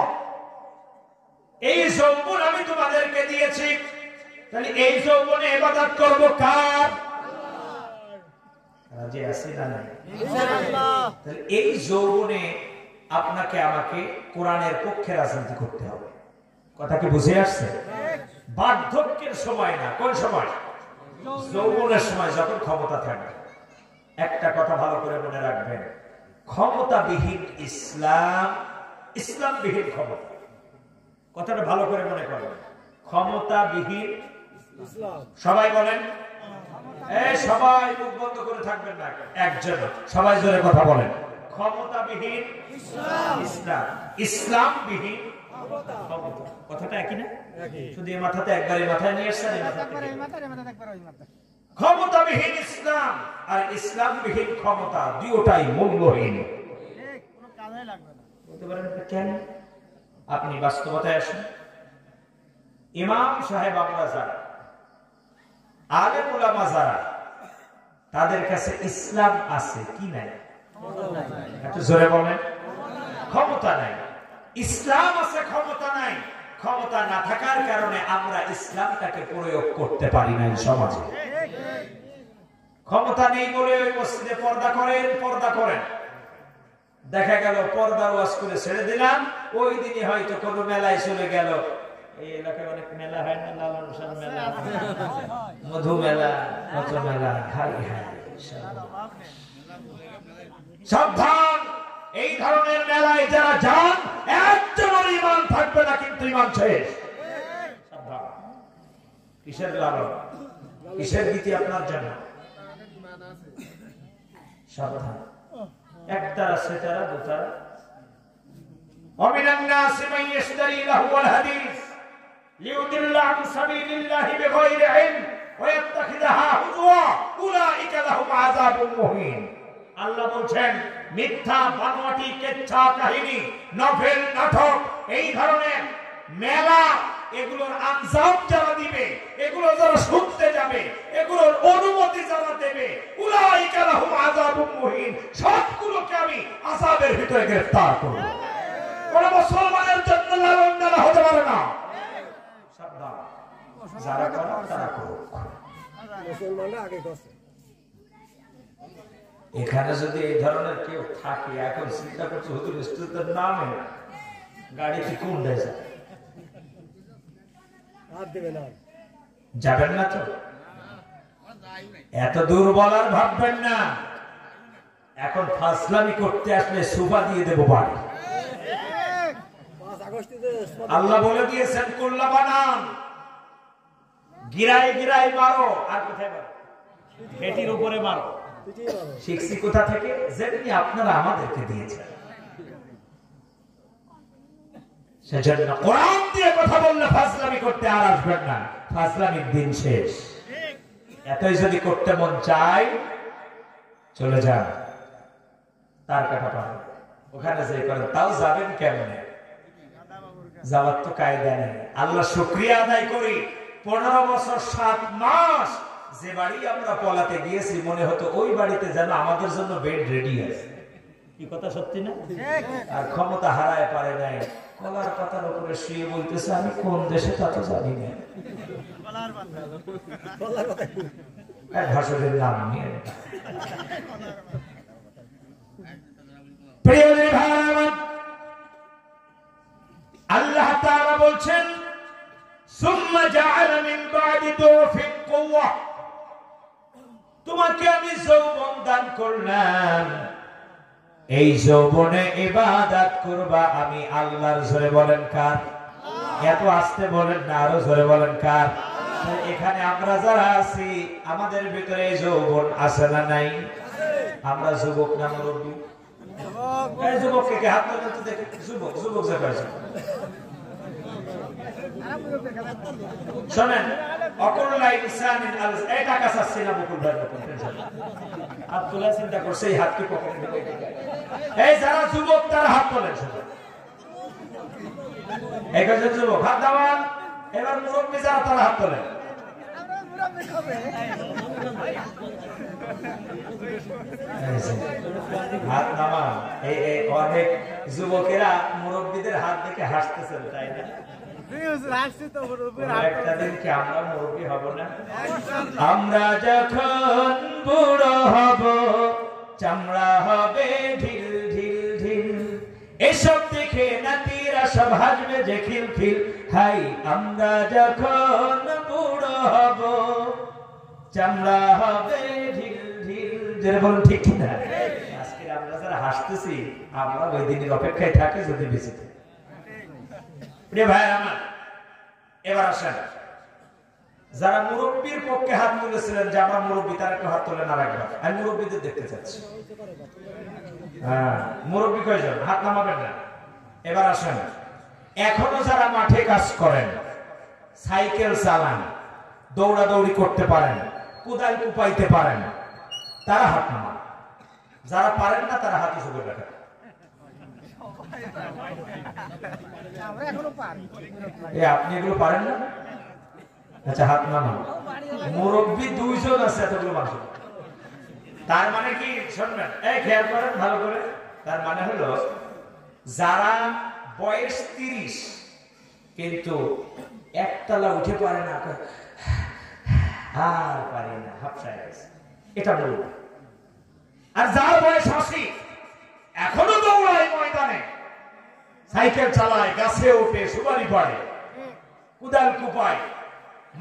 এই যৌবন আমি তোমাদেরকে দিয়েছি, তাহলে এই যৌবনে ইবাদত করব কার? রাজি আছি না? ইনশাআল্লাহ। তাহলে এই যৌবনে আপনাকে আমাকে কোরআনের পক্ষে রাজনীতি করতে হবে। কথা কি বুঝে আসছে? বার্ধক্যের সময় না, কোন সময়? যৌবনের সময়, যখন ক্ষমতা থাকবে। একটা কথা ভালো করে মনে রাখবেন, ক্ষমতাবিহীন ইসলাম, ইসলামবিহীন ক্ষমতা। কথাটা ভালো করে মনে করবেন, ক্ষমতাবিহীন ইসলাম। সবাই বলেন, সবাই মুখ বন্ধ করে থাকবেন না, একজন, সবাই জোরে কথা বলেন, ক্ষমতাবিহীন ইসলাম, ইসলাম, ইসলামবিহীন ক্ষমতা। কথাটা একই না? শুধু এই মাথাতে একবারে মাথায় নিয়ে আসছেন, ক্ষমতাবিহীন ইসলাম আর ইসলামবিহীন ক্ষমতা, দুটোটাই মূল্যহীন। বলতে পারেন কেন? আপনি বাস্তবতায় আসেন। ইমাম সাহেব আমরা যারা, আলেম উলামা যারা, তাদের কাছে ইসলাম আছে কি নাই? একটু জোরে বলেন। ক্ষমতা নাই, ইসলাম আছে, ক্ষমতা নাই। ক্ষমতা না থাকার কারণে আমরা ইসলামটাকে প্রয়োগ করতে পারি না সমাজে। ক্ষমতা নেই বলে ওই মসজিদে পর্দা করেন, দেখা গেল পর্দার ওয়াজ করে ছেড়ে দিলাম, ওই দিনই হয়তো কোন মেলায় চলে গেল। এই এলাকায় অনেক মেলা হয় না, লালন শাহ মেলা, মধু মেলা, কত মেলা, হাই হাই। সাবধান, এই ধরনের মেলায় যারা যান, একজনের ঈমান থাকবে না, কিন্তু ঈমান শেষ। সাবধান। কিসের লালন, কিসের ভীতি আপনার জন্য? সাবধান। একতারা, সেতারা, দুতারা। ومن الناس من يشتري لهو الحديث ليضل عن سبيل الله بغير علم ويتخذها هزوا أولئك لهم عذاب مهين। আল্লাহ বলছেন, মিথ্যা, বানোয়াটি, কেচ্ছা কাহিনী, নভেল, নাটক, এই ধরনের মেলা, এগুলোর আনজাম যারা দিবে, এগুলো যারা শুনতে যাবে, এগুলোর অনুমতি যারা দেবে, উলাইকা লাহুম আযাবুম মুহিন, সবগুলোকে আমি আযাবের ভিতরে গ্রেফতার করব। কোন মুসলমানের জন্য লালন দেওয়া হতে পারে না। সাবধান, যারা করে তারা করুক। মুসলমানরা আগে করছে। এখানে যদি এই ধরনের কেউ থাকে, এখন চিন্তা করছে হুজুর স্টুডেন্টের নামে গাড়িতে কোন দেয় যাবেন না, তো এত দুর্বল আর ভাববেন না। এখন ফাসলামি করতে আসলে সুফা দিয়ে দেবো বাড়ি। আল্লাহ বলে দিয়েছেন, কুল্লা বানান গিরায় গিরায় মারো, আর কোথায় মারো? পেটির উপরে মারো। শিখছি কোথা থেকে? যেমনি আপনারা আমাদেরকে দিয়েছেন। সেজন্য কোরআন দিয়ে কথা বললে ফাজলামি করতে আর আসবেন না, ফাজলামির দিন শেষ। এতই যদি করতে মন চায় চলে যান তার কাটা পাবে, ওখানে যে করেন। তাও যাবেন কেমনে? যাওয়ার তো কায়দা নেই। আল্লাহ শুকরিয়া আদায় করি, 15 বছর 7 মাস যে বাড়ি আমরা পলাতে গিয়েছি মনে হতো ওই বাড়িতে যেন আমাদের জন্য বেড রেডি আছে। কি কথা সত্যি না? আর ক্ষমতা হারায় পারে নাই, কলার পাতার উপরে শুয়ে বলতেছে আমি কোন দেশে তা তো জানি না। এক ভাষণের নাম নিয়ে। প্রিয় ভাই আমার, আল্লাহ তাআলা বলছেন সুম্মা জাআলা মিন বাদি দুফিন কুওয়া, তোমাকে আমি যৌবন দান করলাম, এই যৌবনে ইবাদত করবা আমি আল্লাহর। জোরে বলেন কার? এত আস্তে বলেন না, আরো জোরে বলেন কার? এখানে আমরা যারা আছি আমাদের ভিতরে এই যৌবন আছে না নাই? আমরা যুবক না মুরব্বী? যুবককে কি হাত তুলে তো দেখে? যুবক যুবক যে পাইছে শোনেন, অকরলাই ইনসানিন আল, এই টাকা চাচ্ছি না বকুল ভাই, হাত তুলে চিন্তা করছে এই হাত কি পকেটে ঢুকে? এই যারা যুবক তারা হাত তোলেন। এই কজন যুবক হাত দাওয়ান। এবার মুরব্বী যারা তারা হাত তোলেন। হাত নামা। এই অনেক যুবকেরা মুরব্বীদের হাত দেখে হাসতেছেন, তাই না? একটা দিন কি আমরা মুরব্বী হব না? আমরা যখন বুড়ো হব চামড়া হবে ঢিল ঢিল ঢিল, এসব দেখে নাতিরা সব হাসবে যে খিল খিল। হাই আমরা যখন বুড়ো হব চামড়া হবে ঢিল ঢিল। যেটা বলুন ঠিক না? আজকে আমরা যারা হাসতেছি আমরা ওই দিনের অপেক্ষায় থাকি যদি বেঁচে থাকি। প্রিয় ভাই আমার, এবার আসেন যারা মুরব্বীর পক্ষে হাত তুলেছিলেন যে আমার মুরব্বী, তার একটু হাত তোলেন আর একবার। আমি মুরব্বীদের দেখতে চাচ্ছি। হ্যাঁ, মুরব্বী কয়জন? হাত নামাবেন না। এবার আসেন, এখনো যারা মাঠে কাজ করেন, সাইকেল চালান, দৌড়াদৌড়ি করতে পারেন, কোদাল কুপাইতে পারেন, তারা হাত নামান। যারা পারেন না তারা হাত উঁচু করে রাখেন। আপনি এগুলো পারেন না? আচ্ছা হাত নামান। মুরব্বী 2 জন আছে এতগুলো মানুষ। তার মানে কি শুনবেন, এই খেয়াল করেন ভালো করে। তার মানে হলো যারা বয়স 30 কিন্তু একতলা উঠে পারে না, আর পারে না, হাফসায় গেছে, এটা বলবো। আর যার বয়স 80 এখনো দৌড়ায় ময়দানে, সাইকেল চালায়, গাছে ওঠে, সুপারি পাড়ে, কুদাল কুপায়,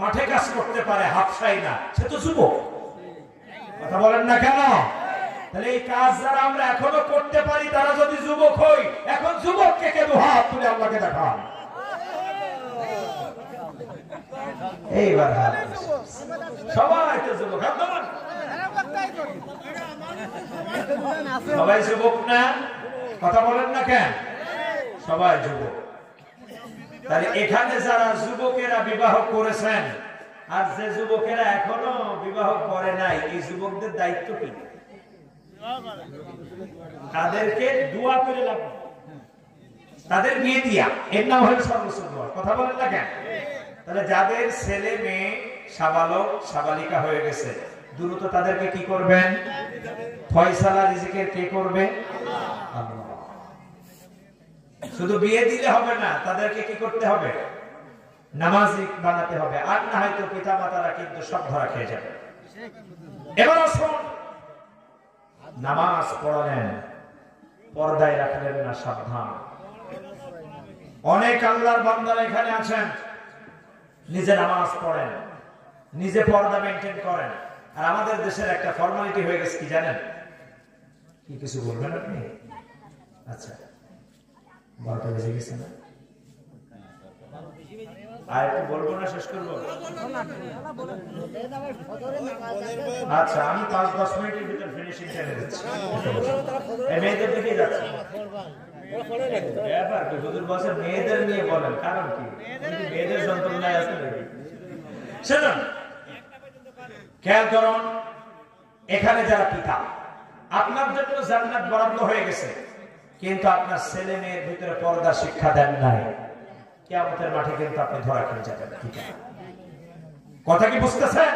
মাঠে কাজ করতে পারে, হাফসাই না, সে তো যুবক। কথা বলেন না কেন? তাহলে এই কাজ যারা আমরা এখনো করতে পারি তারা যদি যুবক হই, এখন যুবককে কে হাত তুলে আল্লাহকে দেখান। এইবার সবাই তো যুবক, সবাই যুবক না? কথা বলেন না কেন? সবাই যুবক। তাহলে এখানে যারা যুবকেরা বিবাহ করেছেন আর যে যুবকেরা এখনো বিবাহ করে নাই, এই যুবকদের দায়িত্ব কি? তাদেরকে দোয়া করে লাভ, তাদের বিয়ে দিয়া, এর নাম হল সর্বোচ্চ দোয়া। কথা বলেন না কেন? তাহলে যাদের ছেলে মেয়ে সাবালক সাবালিকা হয়ে গেছে, দ্রুত তাদেরকে কি করবেন? ফয়সালা রিজিকের কে করবে? আল্লাহ। শুধু বিয়ে দিলে হবে না, তাদেরকে কি করতে হবে? নামাজি বানাতে হবে। আর না হয়তো পিতা মাতারা কিন্তু সব ধরা খেয়ে যাবে। এবার আসুন, নামাজ পড়লেন, পর্দায় রাখলেন না, সাবধান। অনেক আল্লাহর বান্দারা এখানে আছেন, নিজে নামাজ পড়েন, নিজে পর্দা মেনটেন করেন। আর আমাদের দেশের একটা ফর্মালিটি হয়ে গেছে কি জানেন? কি কিছু বলবেন আপনি? আচ্ছা, 12টা বেজে গেছে না? আর একটু বলবো না, শেষ করবো? আচ্ছা, আমি 5-10 মিনিটের ভিতর ফিনিশিং টেনে দিচ্ছি। মেয়েদের দিকেই যাচ্ছি। মেয়েদের নিয়ে বলেন, কারণ কি? মেয়েদের যন্ত্রণায় আছে নাকি? শুনুন, খেয়াল করুন, এখানে যারা পিতা, আপনার জন্য জান্নাত বরাদ্দ হয়ে গেছে, কিন্তু আপনার ছেলে মেয়ের ভিতরে পর্দা শিক্ষা দেন নাই, কিয়ামতের মাঠে কিন্তু আপনি ধরা খেয়ে যাবেন। কথা কি বুঝতেছেন?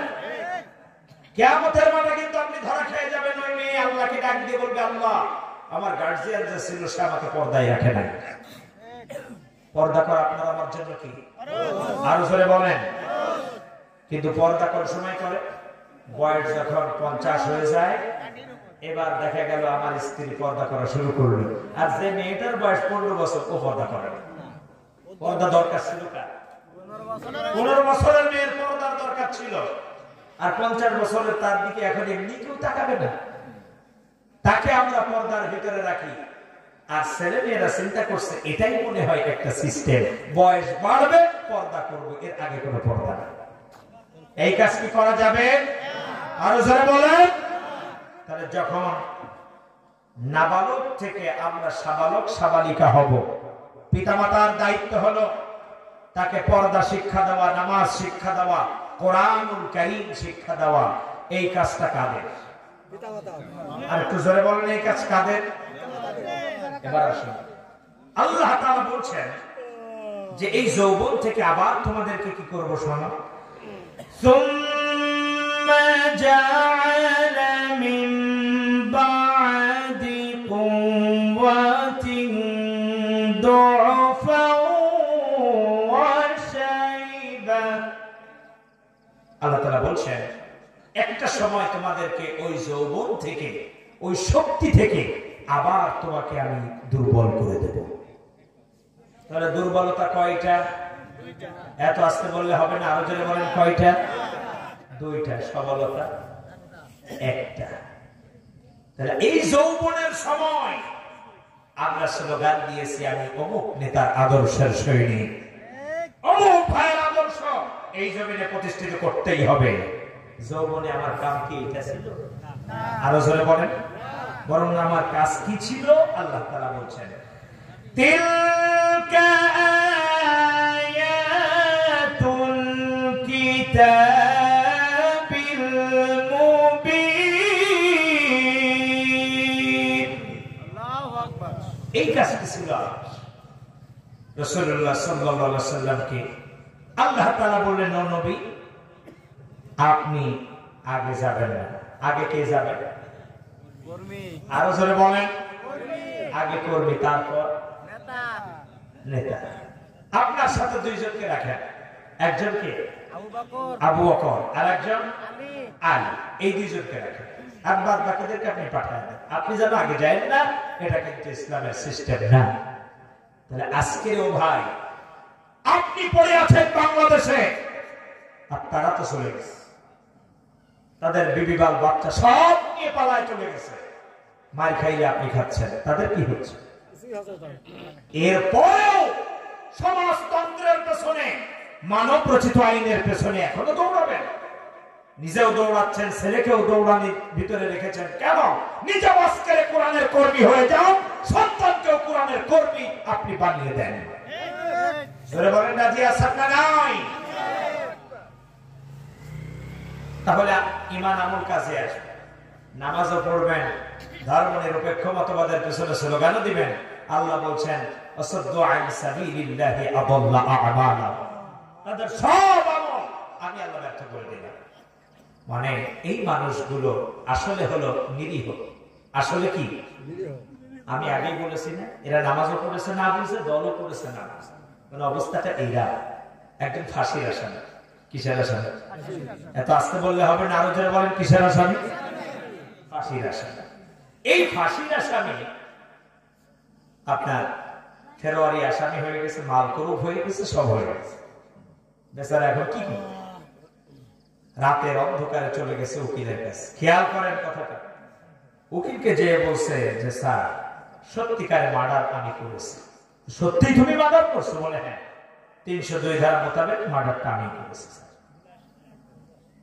কিয়ামতের মাঠে কিন্তু আপনি ধরা খেয়ে যাবেন। ওই মেয়ে আল্লাহকে ডাক দিয়ে বলবে, আল্লাহ, আমার গার্জিয়ান যে ছিল সে আমাকে পর্দায় রাখে নাই। পর্দা করা আপনার আমার জন্য কি? আরো জোরে বলেন। কিন্তু পর্দা কোন সময় করে? বয়স যখন 50 হয়ে যায়, এবার দেখা গেল আমার স্ত্রী পর্দা করা শুরু করলো, আর যে মেয়েটার বয়স 15 বছর ও পর্দা করে। পর্দা দরকার ছিল কার? 15 বছরের মেয়ের পর্দার দরকার ছিল, আর 50 বছরের তার দিকে এখন এমনি কেউ তাকাবে না। তাকে আমরা পর্দার ভিতরে রাখি, আর ছেলে মেয়েরা চিন্তা করছে এটাই মনে হয় একটা সিস্টেম, বয়স বাড়বে পর্দা করবো, এর আগে কোনো পর্দা না। এই কাজ কি করা যাবে? আরো জোরে বলেন। তাহলে যখন নাবালক থেকে আমরা সাবালক সাবালিকা হব, পিতামাতার দায়িত্ব হলো তাকে পর্দা শিক্ষা দেওয়া, নামাজ শিক্ষা দেওয়া, কোরআনুল কারীম শিক্ষা দেওয়া। এই কাজটা কাদের? আর একটু জোরে বলেন, এই কাজ কাদের? এবার আসুন, আল্লাহ তাআলা বলছেন যে এই যৌবন থেকে আবার তোমাদেরকে কি করব শোনো। সুম্মা জাআলা মিন বা'দি কুওয়াতিন দু'ফাও ওয়া শাইবা। আল্লাহ তাআলা বলছেন একটা সময় তোমাদেরকে ওই যৌবন থেকে, ওই শক্তি থেকে আবার তোমাকে আমি দুর্বল করে দেব। তাহলে দুর্বলতা কয়টা? এত আস্তে বললে হবে না, আরো জোরে বলেন কয়টা? 2টা। সবলতা 1টা। তাহলে এই যৌবনের সময় আমরা স্লোগান দিয়েছি, আমি অমুক নেতার আদর্শের সৈনিক, অমুক ভাইয়ের আদর্শ এই জমিনে প্রতিষ্ঠিত করতেই হবে। যৌবনে আমার কাম কি এটা ছিল? আরো জোরে বলেন। বরং আমার কাজ কি ছিল? আল্লাহ তাআলা বলছেন, তিলকা আয়াতুল কিতাবিল মুবিন। আল্লাহু আকবার। এই কাজটি ছিল রাসূলুল্লাহ সাল্লাল্লাহু আলাইহি ওয়াসাল্লামকে আল্লাহ তাআলা বললেন, ও নবী, আপনি আগে যাবেন না। আগে কে যাবে? আরো জোরে বলেন। আগে কর্মী, তারপর নেতা। আপনার সাথে 2 জনকে রাখেন, একজনকে আবু বকর আর একজন আলী, এই 2 জনকে রাখেন, আর বাদ বাকিদেরকে আপনি পাঠান দেন। আপনি যেন আগে যান না, এটা কিন্তু ইসলামের সিস্টেম না। তাহলে আজকের ও ভাই, আপনি পড়ে আছেন বাংলাদেশে, আর তারা তো চলে গেছে, তাদের বিবি বাল বাচ্চা সব নিয়ে পালায় চলে গেছে। মার খাইলে আপনি খাচ্ছেন, তাদের কি হচ্ছে? এরপরেও সমাজতন্ত্রের পেছনে, মানব রচিত আইনের পেছনে এখনো দৌড়াবেন। নিজেও দৌড়াচ্ছেন, ছেলেকেও দৌড়ানির ভিতরে রেখেছেন। কেন? নিজে আজকের কোরআনের কর্মী হয়ে যাও, সন্তানকেও কোরআনের কর্মী আপনি বানিয়ে দেন। জোরে বলেন রাজি আছেন না নাই? তাহলে ইমান আমল কাজে আসবে, নামাজও পড়বেন, ধর্ম নিরপেক্ষ মতবাদের পেছনে স্লোগানও দিবেন। আল্লাহ বলছেন, ওয়াসাদ্দু আন সাবিলিল্লাহি আদাল্লা আ'মালা। তাদের সব আমল আমি আল্লাহ ব্যর্থ করে দিলাম। মানে এই মানুষগুলো আসলে হলো নিরীহ। আসলে কি? আমি আগেই বলেছি না, এরা নামাজও পড়েছে না বুঝে, দলও পড়েছে না বুঝে। মানে অবস্থাটা এরা একজন ফাঁসির আসামি। কিসের আসামি? এত আস্তে বললে হবে না, আরো জোরে বলেন কিসের আসামি? ফাঁসির আসামি। এই ফাঁসির আসামি আপনার ফেরোয়ারি আসামি হয়ে গেছে, মালকরুফ হয়ে গেছে, সব হয়ে গেছে। বেচারা এখন কি করবে? রাতের অন্ধকারে চলে গেছে উকিলের কাছে। খেয়াল করেন কথাটা, উকিলকে যে বলছে যে স্যার সত্যিকারে মার্ডার আমি করেছি। সত্যি তুমি মার্ডার করছো? বলে হ্যাঁ। 302 ধারা মোতাবেক মার্ডারটা আমি করেছি।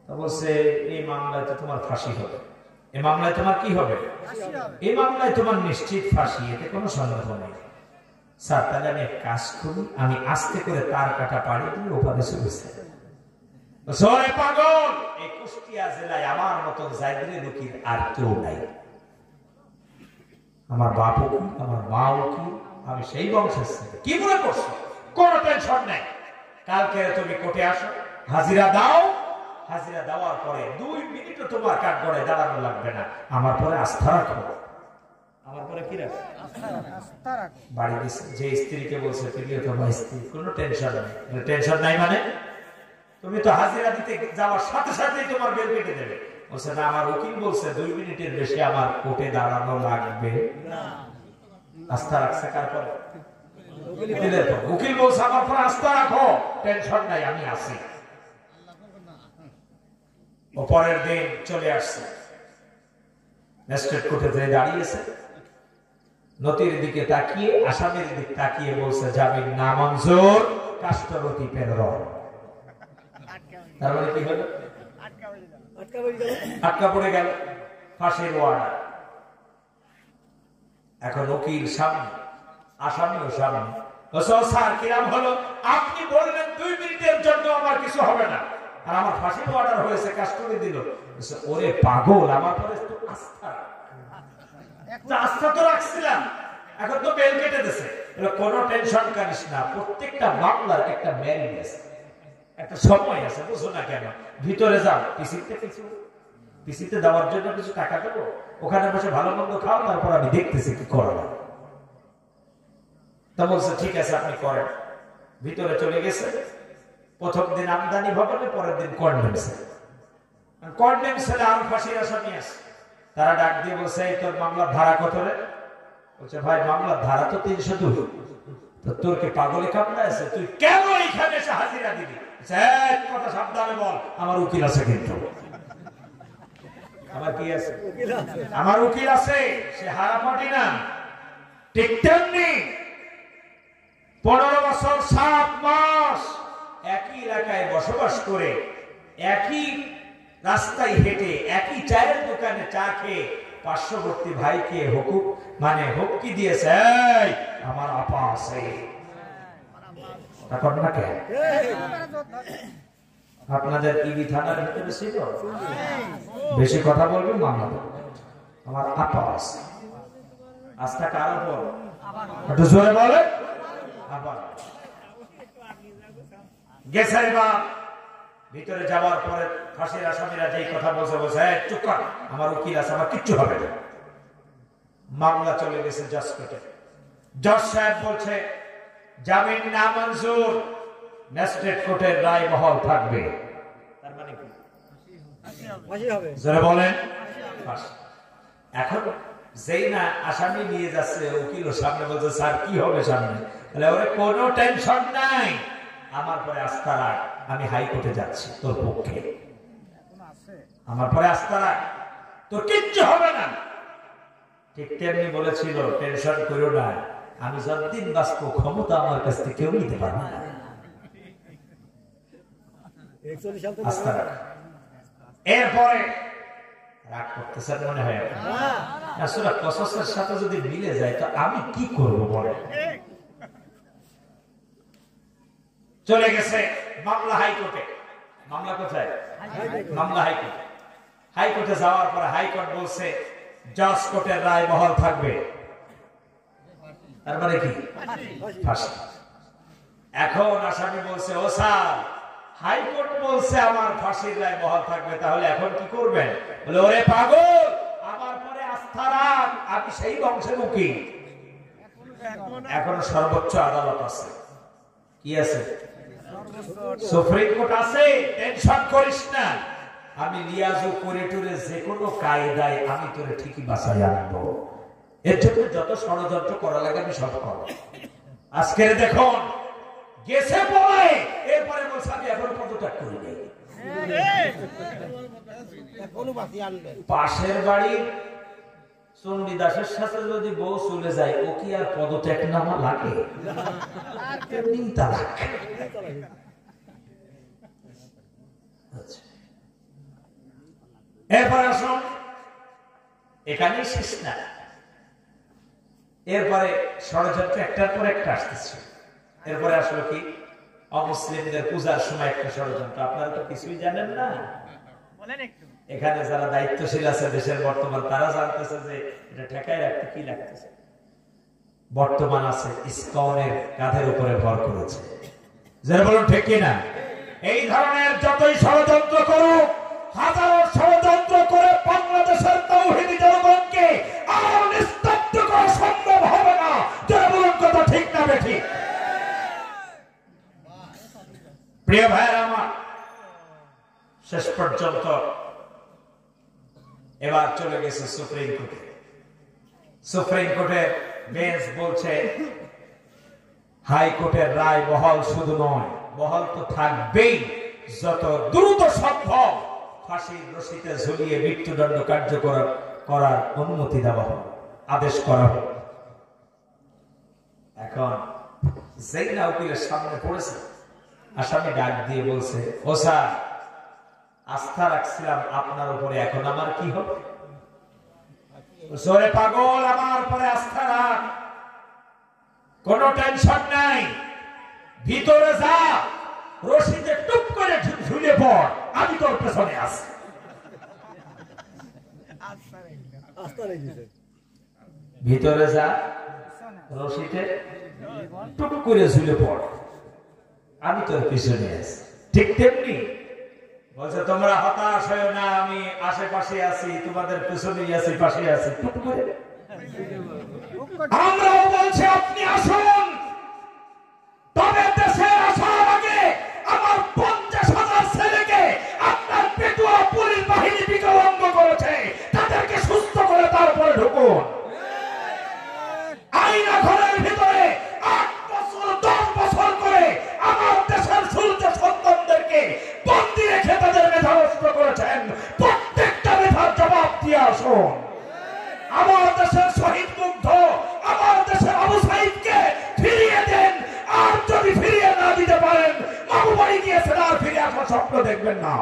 তো বলছে এই মামলায় তো তোমার ফাঁসি হবে, এই মামলায় তোমার কি হবে, এই মামলায় তোমার নিশ্চিত ফাঁসি, এতে কোনো সন্দেহ নেই। স্যার তাহলে আমি এক কাজ করি, আমি আস্তে করে তার কাটা পাড়ি দিয়ে ওপারে চলেছে। পাগল, এই কুষ্টিয়া জেলায় আমার মতন জায়গায় রুকির আর কেউ নাই। আমার বাপ উকিল, আমার মা উকিল, আমি সেই বংশের ছেলে। কি মনে করছো? কোনো টেনশন নাই, কালকে তুমি কোর্টে আসো, হাজিরা দাও, হাজিরা দেওয়ার পরে 2 মিনিটও তোমার কাঠগড়ায় দাঁড়ানো লাগবে না। আমার পরে আস্থা রাখো। আমার পরে কি রাখো? আস্থা রাখো। বাড়ি যে স্ত্রীকে বলছে তুমিও তোমার স্ত্রী, কোনো টেনশন নেই। টেনশন নাই মানে তুমি তো হাজিরা দিতে যাওয়ার সাথে সাথেই তোমার বেল কেটে দেবে। বলছে না, আমার উকিল বলছে 2 মিনিটের বেশি আমার কোর্টে দাঁড়ানো লাগবে না। আস্থা রাখছে কার পরে? উকিল বলছে আমার পরে আস্থা রাখো, টেনশন নাই, আমি আছি। পরের দিন চলে আসছে, ম্যাজিস্ট্রেট কোর্টে দাঁড়িয়েছে, নথির দিকে তাকিয়ে, আসামির দিকে তাকিয়ে বলছে জামিন নামঞ্জুর, কাস্টরতি প্রেরণ। তার মানে কি হলো? আটকা পড়ে গেল, ফাঁসির ওয়ার্ডার। এখন উকিল সামনে, আসামিও সামনে। স্যার কিরাম হলো? আপনি বললেন 2 মিনিটের জন্য আমার কিছু হবে না, আর আমার ফাঁসির অর্ডার হয়েছে, কাস্টডি দিল। ওরে পাগল, আমার পরে তো আস্থা, আস্থা তো রাখছিলাম, এখন তো বেল কেটে দিয়েছে। কোনো টেনশন করিস না, প্রত্যেকটা মামলার একটা ম্যারিট আছে, একটা সময় আছে, বুঝো না কেন? ভিতরে যাও, পিসিতে দেওয়ার জন্য কিছু টাকা দেবো, ওখানে বসে ভালো মন্দ খাও, তারপর আমি দেখতেছি কি করা যায়। তা বলছে ঠিক আছে আপনি করেন। ভিতরে চলে গেছে, প্রথম দিন আমদানি ভবনে, পরের দিন কন্ডেম সেলে আরো ফাঁসির আসামি আছে। তারা ডাক দিয়ে বলছে এই তোর মামলার ধারা কত রে? বলছে ভাই মামলার ধারা তো 302। তো তোর কি পাগলে কামড়া আছে? তুই কেন এখানে এসে হাজিরা দিবি? কথা সাবধানে বল, আমার উকিল আছে। কিন্তু আমার কি আছে? আমার উকিল আছে, সে হারাপাটি না, ঠিক তেমনি 15 বছর 7 মাস একই এলাকায় বসবাস করে, একই রাস্তায় হেঁটে, একই চায়ের দোকানে চা খেয়ে পার্শ্ববর্তী ভাইকে হুমকি দিয়েছে আমার আপা আছে। আপনাদের ইবি থানার ভিতরে ছিল, বেশি কথা বলবেন মামলা, আমার আপা আছে। আস্থা কার উপর? একটু জোরে বলে। ভিতরে যাওয়ার পরে ফাঁসির আসামিরা যেই কথা বলছে, বলছে চুপ কর, আমার উকিল আছে, আমার কিচ্ছু হবে না। মামলা চলে গেছে জজ কোর্টে। জজ সাহেব বলছে জামিন নামঞ্জুর, ম্যাজিস্ট্রেট কোর্টের রায় বহাল থাকবে। তার মানে কি? জোরে বলেন। এখন যেই না আসামি নিয়ে যাচ্ছে, উকিল সামনে বলছে স্যার কি হবে সামনে? ওরে কোনো টেনশন নাই, আমার পরে আস্থা রাখ, আমি হাইকোর্টে যাচ্ছি তোর পক্ষে, আমার পরে আস্থা রাখ, তোর কিচ্ছু হবে না। ঠিক তেমনি বলেছিল টেনশন করো না, আমি যতদিন বাঁচবো ক্ষমতা আমার কাছ থেকে কেউ নিতে পারবে না। আস্থা রাখ। এরপরে রাগ করতেছেন মনে হয়, আসলে কসসের সাথে যদি মিলে যায় তো আমি কি করবো বলে। চলে গেছে মামলা হাইকোর্টে। মামলা কোথায়? মামলা হাইকোর্টে। হাইকোর্টে যাওয়ার পরে হাইকোর্ট বলছে জজ কোর্টের রায় বহাল থাকবে। তার মানে কি? ফাঁসি। এখন আসামি বলছে ও স্যার, হাইকোর্ট বলছে আমার ফাঁসির রায় বহাল থাকবে, তাহলে এখন কি করবেন? বলে ওরে পাগল, আমার পরে আস্থা রাখ, আমি সেই বংশের উকিল। এখন সর্বোচ্চ আদালত আছে। কি আছে? সুপ্রিম কোর্ট আছে। টেনশন করিস না, আমি লিয়াজু করে টুরে যে কোনো কায়দায় আমি তোরে ঠিকই বাঁচাই আনবো। এর জন্য যত ষড়যন্ত্র করা লাগে আমি সব করব। আজকের দেখুন গেছে পরে, এরপরে বলছে আমি এখন পদত্যাগ করি নাই। পাশের বাড়ির চণ্ডীদাসের সাথে যদি বউ চলে যায় ও কি আর পদত্যাগ নামা লাগে? এরপরে আসুন, এখানেই শেষ না, এরপরে ষড়যন্ত্র একটার পর একটা আসতেছে। এরপরে আসলো কি, অমুসলিমদের পূজার সময় একটা ষড়যন্ত্র। আপনারা তো কিছুই জানেন না। এখানে যারা দায়িত্বশীল আছে দেশের বর্তমান, তারা জানতেছে যে এটা ঠেকায় রাখতে কি লাগতেছে। বর্তমান আছে ইসকনের কাঁধের উপরে ভর করেছে, যারা বলুন ঠিক কিনা। এই ধরনের যতই ষড়যন্ত্র করুক, হাজারো ষড়যন্ত্র করে বাংলাদেশের তাওহীদি জনগণকে আর নিস্তব্ধ করা সম্ভব হবে না। যারা বলুন কথা ঠিক না বেঠিক? প্রিয় ভাইয়েরা আমার, শেষ পর্যন্ত এবার চলে গেছে সুপ্রিম কোর্টে। সুপ্রিম কোর্টের বেঞ্চ বলছে হাইকোর্টের রায় বহাল শুধু নয়, বহাল তো থাকবেই, যত দ্রুত সম্ভব ফাঁসির রশিতে ঝুলিয়ে মৃত্যুদণ্ড কার্যকর করার অনুমতি দেওয়া হবে, আদেশ করা হবে। এখন যেই না উকিলের সামনে পড়েছে, আসামি ডাক দিয়ে বলছে, ও স্যার, আস্থা রাখছিলাম আপনার উপরে, এখন আমার কি হবে? জোরে পাগল, আমার পরে আস্থা রাখ, কোনো টেনশন নাই, ভিতরে যা, রশিতে টুপ করে ঝুলে পড়, আমি তোর পেছনে আছি। ভিতরে যা, রশিতে টুপ করে ঝুলে পড়, আমি তোর পিছনে আছি। ঠিক তেমনি বলছে, তোমরা হতাশ হয়েও না, আমি আশেপাশে আছি, তোমাদের পিছনেই আছি, পাশে আছি। টুপ করে আমরাও বলছি আপনি আসুন, তবে দেশে আসার আগে আমার 50,000 ছেলেকে আপনার পেটুয়া পুলিশ বাহিনী বিকলাঙ্গ করেছে, তাদেরকে সুস্থ করে তারপরে ঢুকুন। আইনা ঘরের ভিতরে 8 বছর 10 বছর করে আমার দেশের সূর্য সন্তানদেরকে বন্দী রেখে তাদের মেধা নষ্ট করেছেন, প্রত্যেকটা মেধার জবাব দিয়ে আসুন। আমার দেশের শহীদ মুগ্ধ, আমার দেশের আবু সাইদকে ফিরিয়ে দেন, আর যদি ফিরিয়ে না দিতে পারেন, মামু বাড়ি গিয়েছেন, আর ফিরে আসার স্বপ্ন দেখবেন না।